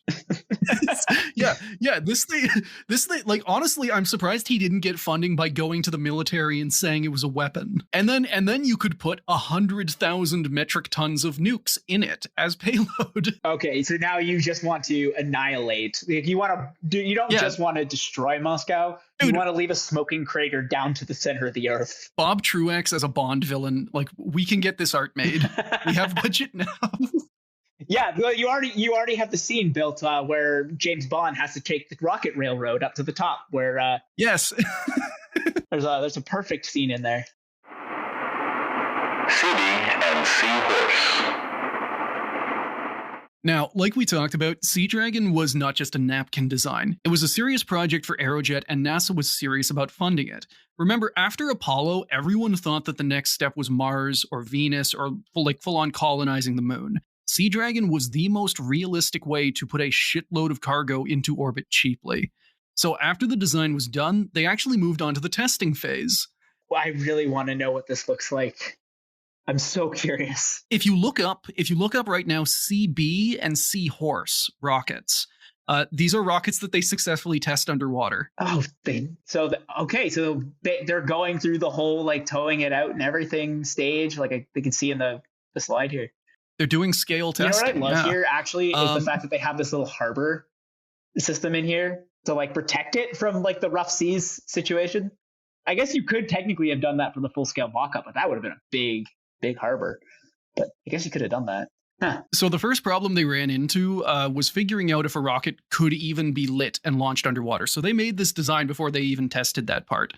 E: yeah. This thing, like, honestly, I'm surprised he didn't get funding by going to the military and saying it was a weapon. And then you could put 100,000 metric tons of nukes in it as payload.
F: Okay, so now you just want to annihilate. Like, you don't just want to destroy Moscow. You want to leave a smoking crater down to the center of the earth.
E: Bob Truax as a Bond villain, like, we can get this art made. We have budget now.
F: Yeah, well, you already have the scene built where James Bond has to take the rocket railroad up to the top. Where
E: yes,
F: there's a perfect scene in there.
B: CD and Seahorse.
E: Now, like we talked about, Sea Dragon was not just a napkin design. It was a serious project for Aerojet, and NASA was serious about funding it. Remember, after Apollo, everyone thought that the next step was Mars or Venus or full-on colonizing the moon. Sea Dragon was the most realistic way to put a shitload of cargo into orbit cheaply. So after the design was done, they actually moved on to the testing phase.
F: Well, I really want to know what this looks like. I'm so curious.
E: If you look up right now, CB and Seahorse rockets. These are rockets that they successfully test underwater.
F: Oh, so they're going through the whole like towing it out and everything stage, like they can see in the slide here.
E: They're doing scale testing.
F: You know what I love here actually is the fact that they have this little harbor system in here to like protect it from like the rough seas situation. I guess you could technically have done that for the full scale mock-up, but that would have been a big harbor. But I guess you could have done that. Huh.
E: So the first problem they ran into was figuring out if a rocket could even be lit and launched underwater. So they made this design before they even tested that part.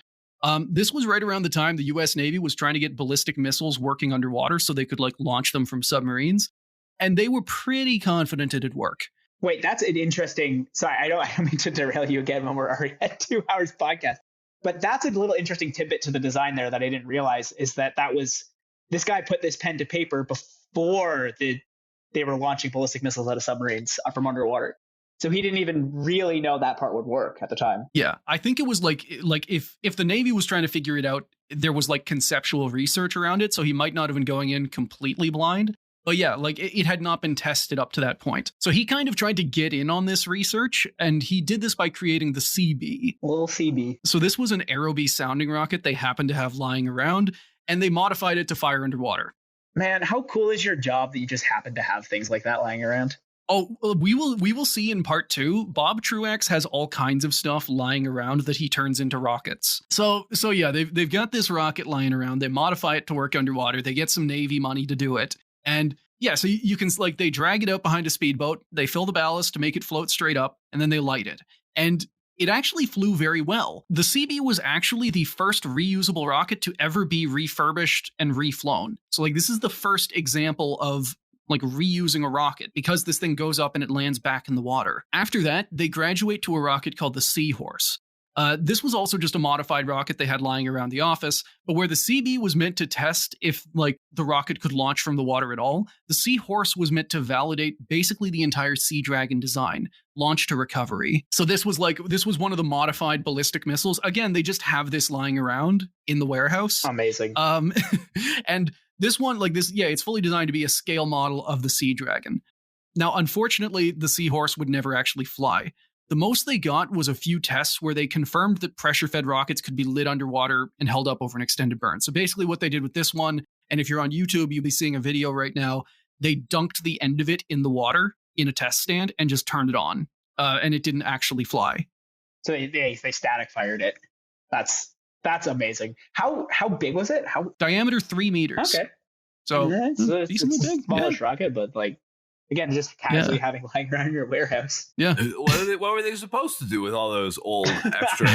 E: This was right around the time the US Navy was trying to get ballistic missiles working underwater so they could like launch them from submarines. And they were pretty confident it'd work.
F: Wait, that's an interesting... Sorry, I don't mean to derail you again when we're already at 2 hours podcast. But that's a little interesting tidbit to the design there that I didn't realize is that was... This guy put this pen to paper before they were launching ballistic missiles out of submarines from underwater. So he didn't even really know that part would work at the time.
E: Yeah, I think it was like if the Navy was trying to figure it out, there was like conceptual research around it. So he might not have been going in completely blind. But yeah, like it had not been tested up to that point. So he kind of tried to get in on this research, and he did this by creating the CB.
F: Little CB.
E: So this was an Aerobee sounding rocket they happened to have lying around, and they modified it to fire underwater.
F: Man, how cool is your job that you just happen to have things like that lying around?
E: Oh, we will see in part 2. Bob Truax has all kinds of stuff lying around that he turns into rockets. So yeah, they've got this rocket lying around. They modify it to work underwater. They get some Navy money to do it. And yeah, so you can like they drag it out behind a speedboat. They fill the ballast to make it float straight up, and then they light it. And it actually flew very well. The CB was actually the first reusable rocket to ever be refurbished and reflown. So like this is the first example of like reusing a rocket because this thing goes up and it lands back in the water. After that, they graduate to a rocket called the Seahorse. This was also just a modified rocket they had lying around the office, but where the CB was meant to test if like the rocket could launch from the water at all, the Seahorse was meant to validate basically the entire Sea Dragon design, launch to recovery. So this was one of the modified ballistic missiles. Again, they just have this lying around in the warehouse.
F: Amazing.
E: And this one, like this, yeah, it's fully designed to be a scale model of the Sea Dragon. Now, unfortunately, the Seahorse would never actually fly. The most they got was a few tests where they confirmed that pressure-fed rockets could be lit underwater and held up over an extended burn. So basically what they did with this one, and if you're on YouTube, you'll be seeing a video right now, they dunked the end of it in the water in a test stand and just turned it on, and it didn't actually fly.
F: So they static fired it. That's amazing. How big was it?
E: Diameter 3 meters.
F: Okay.
E: So
F: it's
E: decently big.
F: Smallish rocket, but like, again, just casually having lying around your warehouse.
E: Yeah.
D: What were they supposed to do with all those old extra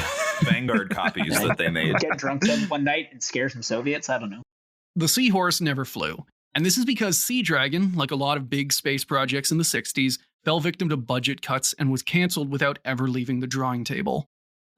D: Vanguard copies that they made?
F: Get drunk one night and scare some Soviets? I don't know.
E: The Seahorse never flew. And this is because Sea Dragon, like a lot of big space projects in the 60s, fell victim to budget cuts and was canceled without ever leaving the drawing table.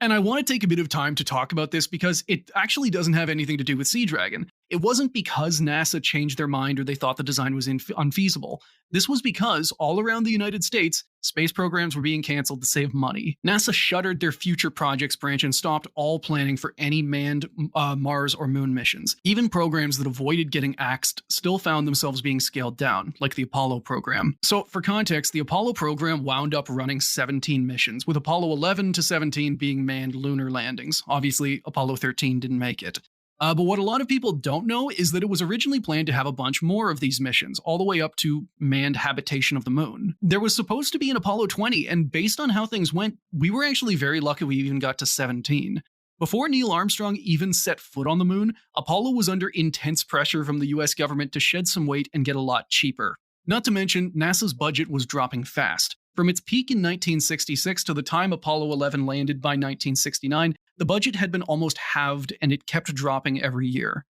E: And I want to take a bit of time to talk about this because it actually doesn't have anything to do with Sea Dragon. it wasn't because NASA changed their mind or they thought the design was unfeasible. This was because all around the United States, space programs were being canceled to save money. NASA shuttered their future projects branch and stopped all planning for any manned Mars or Moon missions. Even programs that avoided getting axed still found themselves being scaled down, like the Apollo program. So, for context, the Apollo program wound up running 17 missions, with Apollo 11 to 17 being manned lunar landings. Obviously, Apollo 13 didn't make it. But what a lot of people don't know is that it was originally planned to have a bunch more of these missions, all the way up to manned habitation of the moon. There was supposed to be an Apollo 20, and based on how things went, we were actually very lucky we even got to 17. Before Neil Armstrong even set foot on the moon, Apollo was under intense pressure from the US government to shed some weight and get a lot cheaper. Not to mention, NASA's budget was dropping fast. From its peak in 1966 to the time Apollo 11 landed by 1969, the budget had been almost halved and it kept dropping every year.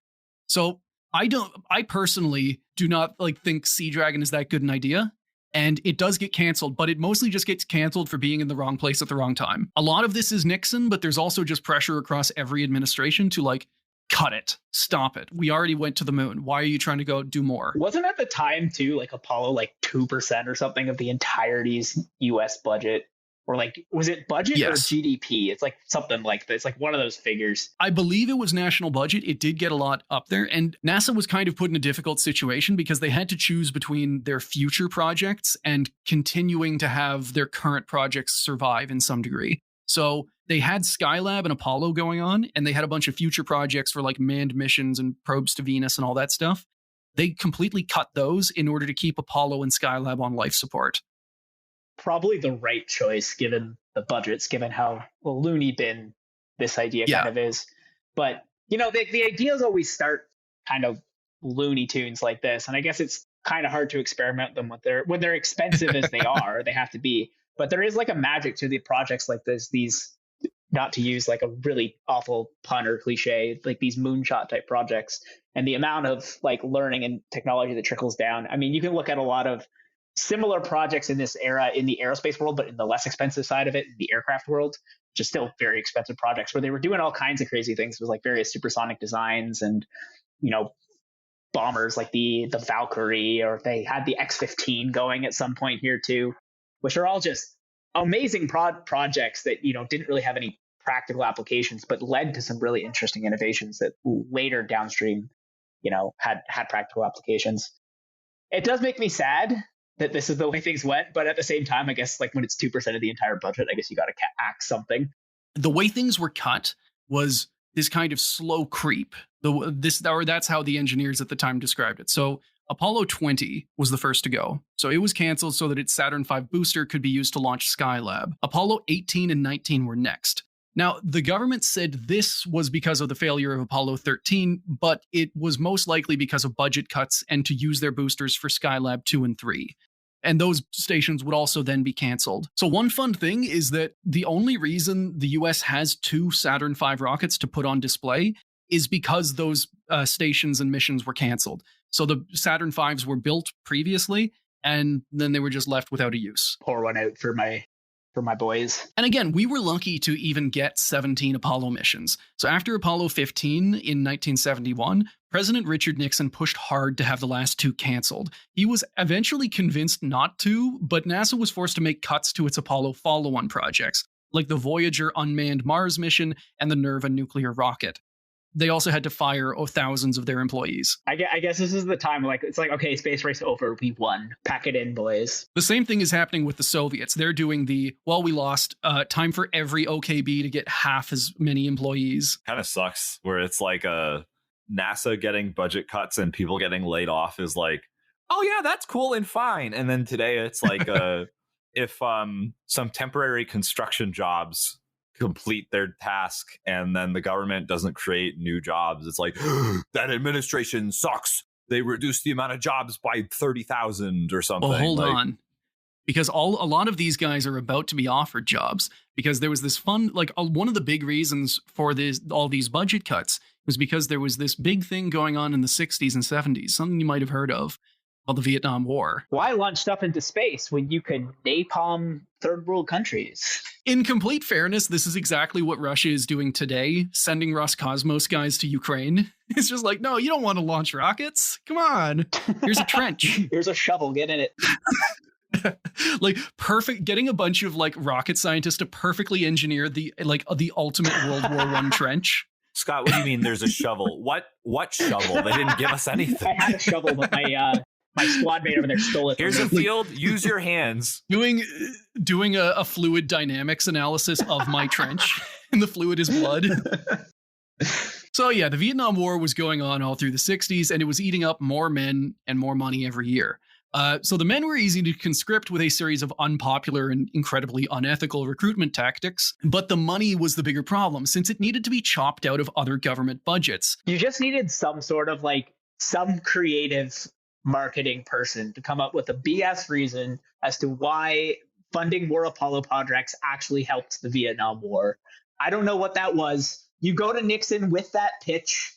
E: So I personally do not think Sea Dragon is that good an idea. And it does get canceled, but it mostly just gets canceled for being in the wrong place at the wrong time. A lot of this is Nixon, but there's also just pressure across every administration to cut it, stop it. We already went to the moon. Why are you trying to go do more?
F: Wasn't at the time too Apollo 2% or something of the entirety's US budget? Or was it budget or GDP? It's something like this. It's one of those figures.
E: I believe it was national budget. It did get a lot up there. And NASA was kind of put in a difficult situation because they had to choose between their future projects and continuing to have their current projects survive in some degree. So they had Skylab and Apollo going on, and they had a bunch of future projects for manned missions and probes to Venus and all that stuff. They completely cut those in order to keep Apollo and Skylab on life support.
F: Probably the right choice given the budgets, given how loony bin this idea kind of is. But, the ideas always start kind of Looney Tunes like this. And I guess it's kind of hard to experiment them when they're expensive as they are, they have to be. But there is a magic to the projects like this, these, not to use a really awful pun or cliche, these moonshot type projects, and the amount of learning and technology that trickles down. I mean, you can look at a lot of similar projects in this era in the aerospace world, but in the less expensive side of it, in the aircraft world, just still very expensive projects where they were doing all kinds of crazy things with various supersonic designs and, bombers like the Valkyrie, or they had the X-15 going at some point here too, which are all just amazing projects that, didn't really have any practical applications, but led to some really interesting innovations that later downstream, had practical applications. It does make me sad that this is the way things went, but at the same time, I guess when it's 2% of the entire budget, I guess you got to act something.
E: The way things were cut was this kind of slow creep. That's how the engineers at the time described it. So Apollo 20 was the first to go. So it was canceled so that its Saturn V booster could be used to launch Skylab. Apollo 18 and 19 were next. Now, the government said this was because of the failure of Apollo 13, but it was most likely because of budget cuts and to use their boosters for Skylab 2 and 3. And those stations would also then be canceled. So one fun thing is that the only reason the US has 2 Saturn V rockets to put on display is because those stations and missions were canceled. So the Saturn Vs were built previously, and then they were just left without a use.
F: Pour one out for my boys.
E: And again, we were lucky to even get 17 Apollo missions. So after Apollo 15 in 1971, President Richard Nixon pushed hard to have the last 2 canceled. He was eventually convinced not to, but NASA was forced to make cuts to its Apollo follow-on projects, like the Voyager unmanned Mars mission and the Nerva nuclear rocket. They also had to fire thousands of their employees.
F: I guess this is the time, it's okay, space race over, we won. Pack it in, boys.
E: The same thing is happening with the Soviets. They're doing we lost, time for every OKB to get half as many employees.
D: Kind of sucks where it's NASA getting budget cuts and people getting laid off is oh yeah, that's cool and fine. And then today it's if some temporary construction jobs complete their task and then the government doesn't create new jobs, it's that administration sucks. They reduced the amount of jobs by 30,000 or something.
E: Well, hold on. Because a lot of these guys are about to be offered jobs, because there was this fun, one of the big reasons for all these budget cuts was because there was this big thing going on in the 60s and 70s, something you might have heard of, Well, the Vietnam War.
F: Why launch stuff into space when you can napalm third world countries?
E: In complete fairness, this is exactly what Russia is doing today, sending Roscosmos guys to Ukraine. It's just like, no, you don't want to launch rockets. Come on. Here's a trench.
F: Here's a shovel. Get in it.
E: Like perfect, getting a bunch of like rocket scientists to perfectly engineer the ultimate World War I trench.
D: Scott, what do you mean there's a shovel? What shovel? They didn't give us anything.
F: I had a shovel, but my squad mate over there stole it.
D: Here's a field. Use your hands.
E: Doing a fluid dynamics analysis of my trench, and the fluid is blood. So yeah, the Vietnam War was going on all through the 60s, and it was eating up more men and more money every year. So the men were easy to conscript with a series of unpopular and incredibly unethical recruitment tactics, but the money was the bigger problem, since it needed to be chopped out of other government budgets.
F: You just needed some sort of some creative marketing person to come up with a BS reason as to why funding more Apollo projects actually helped the Vietnam War. I don't know what that was. You go to Nixon with that pitch,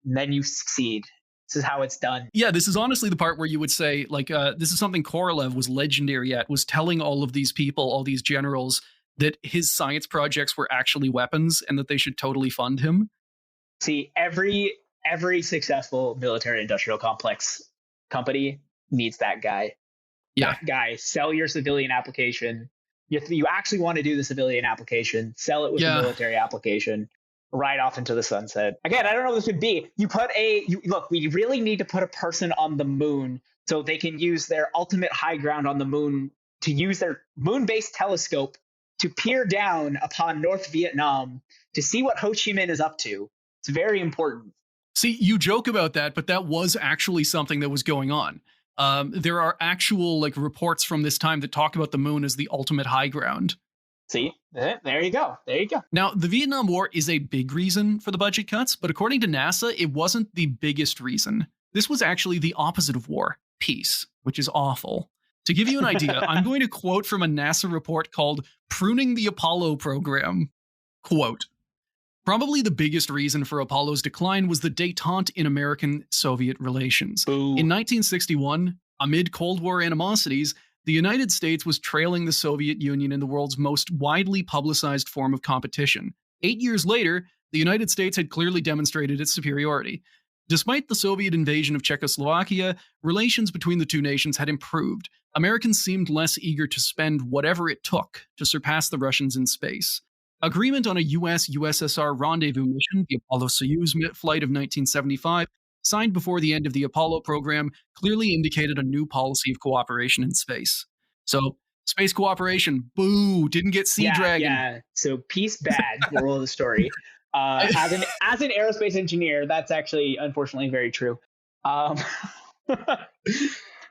F: and then you succeed. This is how it's done.
E: Yeah, this is honestly the part where you would say, this is something Korolev was legendary at, was telling all of these people, all these generals, that his science projects were actually weapons and that they should totally fund him.
F: See, every successful military-industrial complex company needs that guy.
E: Yeah.
F: That guy, sell your civilian application. If you actually want to do the civilian application, sell it with the military application. Right off into the sunset. Again, I don't know what this would be. Look, we really need to put a person on the moon so they can use their ultimate high ground on the moon, to use their moon-based telescope to peer down upon North Vietnam to see what Ho Chi Minh is up to. It's very important.
E: See, you joke about that, but that was actually something that was going on. There are actual reports from this time that talk about the moon as the ultimate high ground.
F: See, there you go. There you go.
E: Now, the Vietnam War is a big reason for the budget cuts, but according to NASA, it wasn't the biggest reason. This was actually the opposite of war, peace, which is awful. To give you an idea, I'm going to quote from a NASA report called Pruning the Apollo Program. Quote, probably the biggest reason for Apollo's decline was the détente in American-Soviet relations.
F: Ooh.
E: In 1961, amid Cold War animosities, the United States was trailing the Soviet Union in the world's most widely publicized form of competition. 8 years later, the United States had clearly demonstrated its superiority. Despite the Soviet invasion of Czechoslovakia, relations between the two nations had improved. Americans seemed less eager to spend whatever it took to surpass the Russians in space. Agreement on a US-USSR rendezvous mission, the Apollo-Soyuz flight of 1975, signed before the end of the Apollo program, clearly indicated a new policy of cooperation in space. So, space cooperation, boo, didn't get Sea Dragon.
F: Yeah, so peace bad, moral of the story. As an aerospace engineer, that's actually, unfortunately, very true.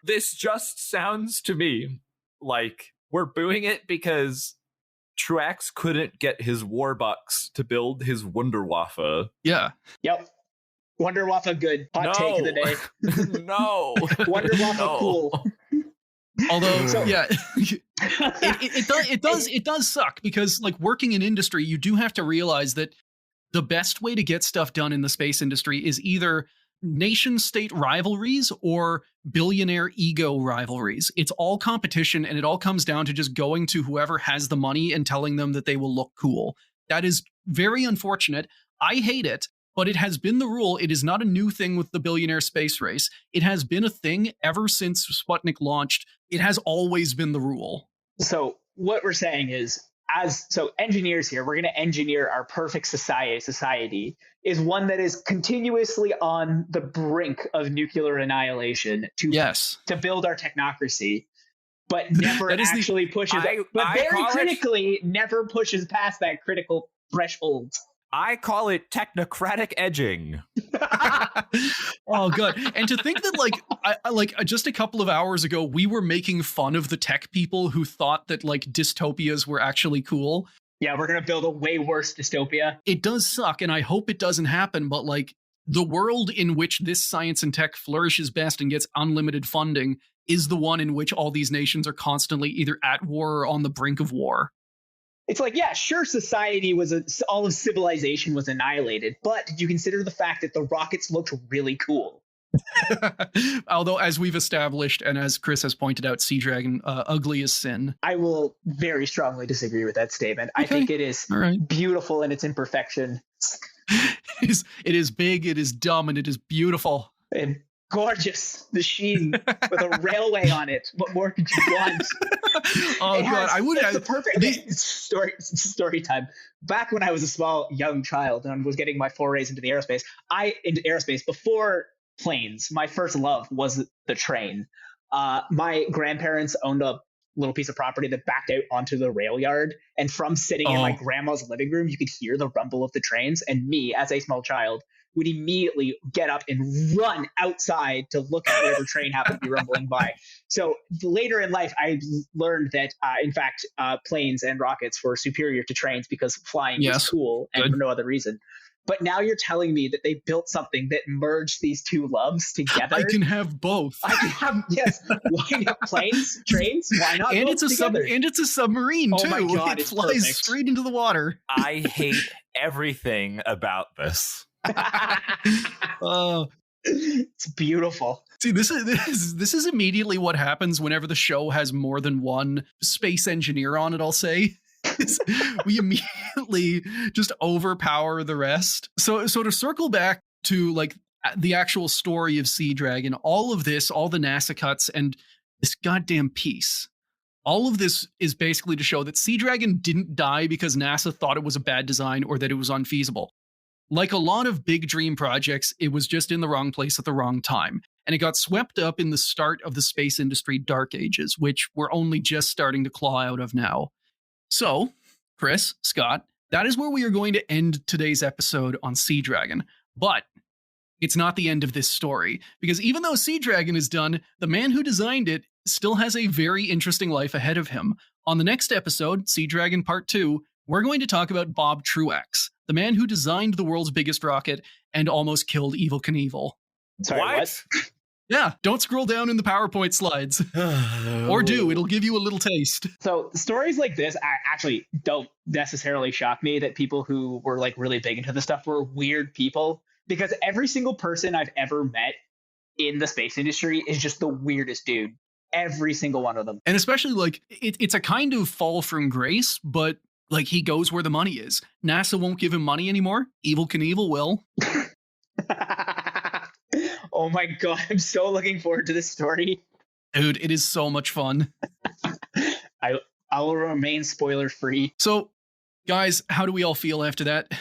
D: This just sounds to me like we're booing it because Truax couldn't get his Warbucks to build his Wunderwaffe.
E: Yeah.
F: Yep. Wunderwaffe good. Hot take of the day.
D: No.
F: Wunderwaffe cool.
E: Although, it does suck because, working in industry, you do have to realize that the best way to get stuff done in the space industry is either nation-state rivalries or billionaire ego rivalries. It's all competition, and it all comes down to just going to whoever has the money and telling them that they will look cool. That is very unfortunate. I hate it. But it has been the rule. It is not a new thing with the billionaire space race. It has been a thing ever since Sputnik launched. It has always been the rule.
F: So what we're saying is, engineers here, we're going to engineer our perfect society is one that is continuously on the brink of nuclear annihilation to build our technocracy, but never actually pushes it. But very critically, never pushes past that critical threshold.
D: I call it technocratic edging.
E: Oh, God. And to think that, just a couple of hours ago, we were making fun of the tech people who thought that, dystopias were actually cool.
F: Yeah, we're going to build a way worse dystopia.
E: It does suck, and I hope it doesn't happen, but, the world in which this science and tech flourishes best and gets unlimited funding is the one in which all these nations are constantly either at war or on the brink of war.
F: It's sure, society all of civilization was annihilated, but did you consider the fact that the rockets looked really cool?
E: Although, as we've established, and as Chris has pointed out, Sea Dragon, ugly as sin.
F: I will very strongly disagree with that statement. I
E: Okay.
F: think it is
E: All right.
F: beautiful in its imperfection
E: It is big, it is dumb, and it is beautiful.
F: and gorgeous. The sheen with a railway on it. What more could you want?
E: Oh
F: It
E: god,
F: has-
E: I would
F: it's
E: have
F: the perfect story time. Back when I was a small young child and was getting my forays into aerospace before planes, my first love was the train. My grandparents owned a little piece of property that backed out onto the rail yard, and from sitting in my grandma's living room, you could hear the rumble of the trains. And me, as a small child, would immediately get up and run outside to look at where the train happened to be rumbling by. So later in life, I learned that, in fact, planes and rockets were superior to trains because flying was cool and for no other reason. But now you're telling me that they built something that merged these two loves together.
E: I can have both.
F: I can have, yes. Why not planes, trains? Why not?
E: And
F: both
E: it's a
F: together?
E: and it's a submarine
F: Oh
E: too.
F: my God,
E: it
F: it's
E: flies
F: perfect.
E: straight into the water.
G: I hate everything about this.
E: Oh,
F: It's beautiful.
E: see, this is immediately what happens whenever the show has more than one space engineer on it. I'll say. We immediately just overpower the rest. So to circle back to like the actual story of Sea Dragon, all of this, all the NASA cuts and this goddamn piece, all of this is basically to show that Sea Dragon didn't die because NASA thought it was a bad design or that it was unfeasible. Like a lot of big dream projects, it was just in the wrong place at the wrong time. And it got swept up in the start of the space industry dark ages, which we're only just starting to claw out of now. So, Chris, Scott, that is where we are going to end today's episode on Sea Dragon. But it's not the end of this story, because even though Sea Dragon is done, the man who designed it still has a very interesting life ahead of him. On the next episode, Sea Dragon Part 2, we're going to talk about Bob Truax, the man who designed the world's biggest rocket and almost killed Evel Knievel.
F: Sorry, what?
E: Yeah, don't scroll down in the PowerPoint slides. Or do, it'll give you a little taste.
F: So stories like this actually don't necessarily shock me, that people who were like really big into this stuff were weird people, because every single person I've ever met in the space industry is just the weirdest dude. Every single one of them.
E: And especially like it's a kind of fall from grace, but like he goes where the money is. NASA won't give him money anymore. Evel Knievel will.
F: Oh my God, I'm so looking forward to this story.
E: Dude, it is so much fun.
F: I will remain spoiler free.
E: So, guys, how do we all feel after that?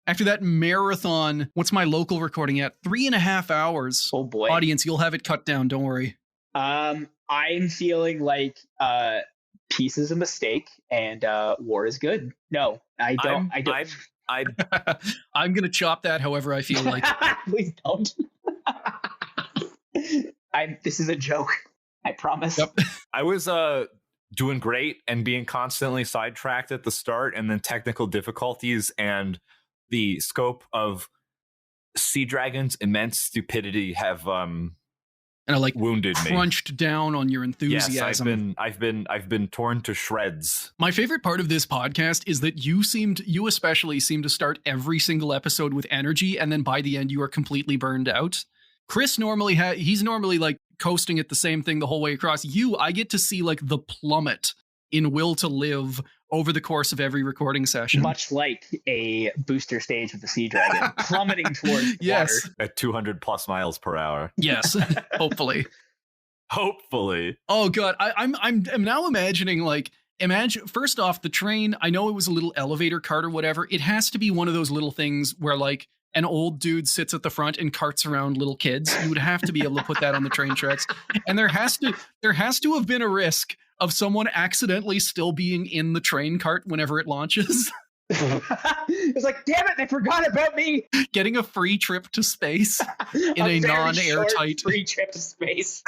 E: After that marathon, what's my local recording at? 3.5 hours.
F: Oh boy.
E: Audience, you'll have it cut down, don't worry.
F: I'm feeling like peace is a mistake and war is good. No, I don't.
E: I'm going to chop that however I feel like.
F: Please don't. This is a joke. I promise.
E: Yep.
G: I was doing great and being constantly sidetracked at the start, and then technical difficulties and the scope of Sea Dragon's immense stupidity have
E: And I like
G: wounded me.
E: crunched down on your enthusiasm.
G: Yes, I've been torn to shreds.
E: My favorite part of this podcast is that you especially seem to start every single episode with energy, and then by the end you are completely burned out. Chris he's normally like coasting at the same thing the whole way across. I get to see like the plummet in will to live over the course of every recording session.
F: Much like a booster stage of the Sea Dragon, plummeting towards
E: Yes.
F: water.
G: At 200 plus miles per hour.
E: Yes, hopefully.
G: Hopefully.
E: Oh god, I'm now imagining first off the train. I know it was a little elevator cart or whatever. It has to be one of those little things where like an old dude sits at the front and carts around little kids. You would have to be able to put that on the train tracks, and there has to have been a risk of someone accidentally still being in the train cart whenever it launches.
F: It's like, damn it, they forgot about me.
E: Getting a free trip to space in a
F: very
E: non-airtight
F: short free trip to space.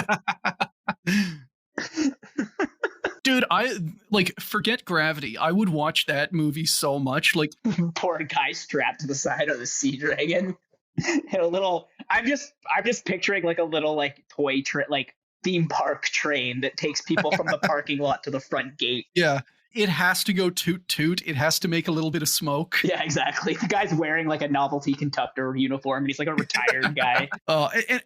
E: Dude, I like forget Gravity. I would watch that movie so much. Like,
F: Poor guy strapped to the side of the Sea Dragon. And a little, I'm just picturing like a little like toy like theme park train that takes people from the parking lot to the front gate.
E: yeah, It has to go toot toot. It has to make a little bit of smoke.
F: Yeah, exactly. The guy's wearing like a novelty conductor uniform and he's like a retired guy.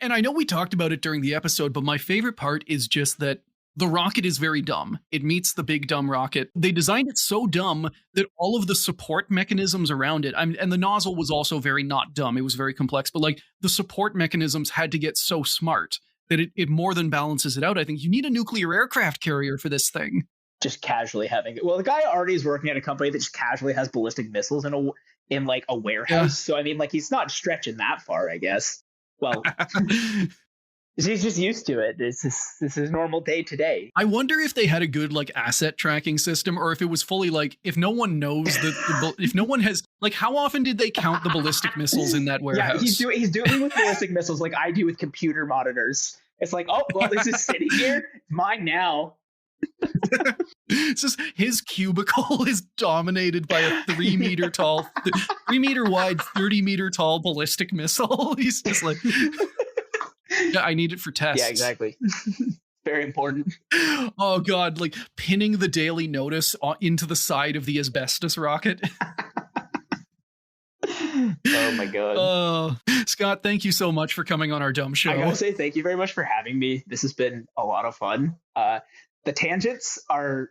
E: And I know we talked about it during the episode, but my favorite part is just that the rocket is very dumb. It meets the big dumb rocket. They designed it so dumb that all of the support mechanisms around it, and the nozzle was also very not dumb. It was very complex, but like the support mechanisms had to get so smart that it more than balances it out. I think you need a nuclear aircraft carrier for this thing.
F: Just casually having it. Well, the guy already is working at a company that just casually has ballistic missiles in like a warehouse.
E: Yeah.
F: So I mean, like he's not stretching that far, I guess. Well, he's just used to it. This is normal day to day.
E: I wonder if they had a good like asset tracking system, or if it was fully like, if no one knows that, if no one has, like, how often did they count the ballistic missiles in that warehouse?
F: Yeah, he's doing it with ballistic missiles like I do with computer monitors. It's like, oh, well, this is sitting here. It's mine now.
E: It's just his cubicle is dominated by a 3 meter tall, 3 meter wide, 30 meter tall ballistic missile. He's just like, yeah, I need it for tests.
F: Yeah, exactly. Very important.
E: Oh God, like pinning the Daily Notice into the side of the asbestos rocket.
F: Oh my God.
E: Scott, thank you so much for coming on our dumb show.
F: I gotta say thank you very much for having me. This has been a lot of fun. The tangents are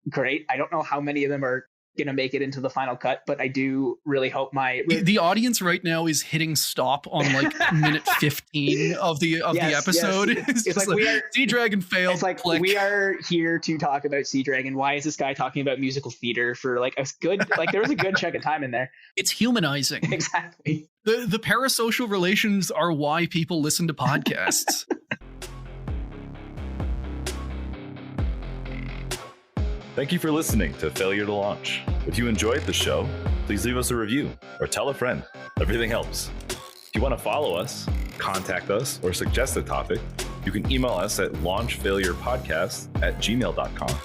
F: great. I don't know how many of them are going to make it into the final cut, but I do really hope
E: the audience right now is hitting stop on like minute 15 of the episode.
F: Yes. It's like
E: Sea Dragon failed.
F: It's like we are here to talk about Sea Dragon. Why is this guy talking about musical theater for like a good, like there was a good chunk of time in there.
E: It's humanizing.
F: Exactly.
E: The parasocial relations are why people listen to podcasts.
D: Thank you for listening to Failure to Launch. If you enjoyed the show, please leave us a review or tell a friend. Everything helps. If you want to follow us, contact us, or suggest a topic, you can email us at launchfailurepodcast@gmail.com.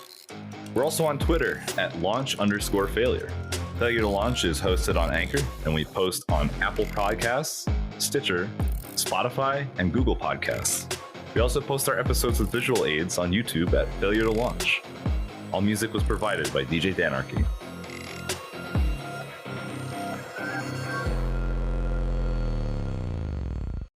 D: We're also on Twitter at launch_failure. Failure to Launch is hosted on Anchor, and we post on Apple Podcasts, Stitcher, Spotify, and Google Podcasts. We also post our episodes with visual aids on YouTube at Failure to Launch. All music was provided by DJ Danarchy.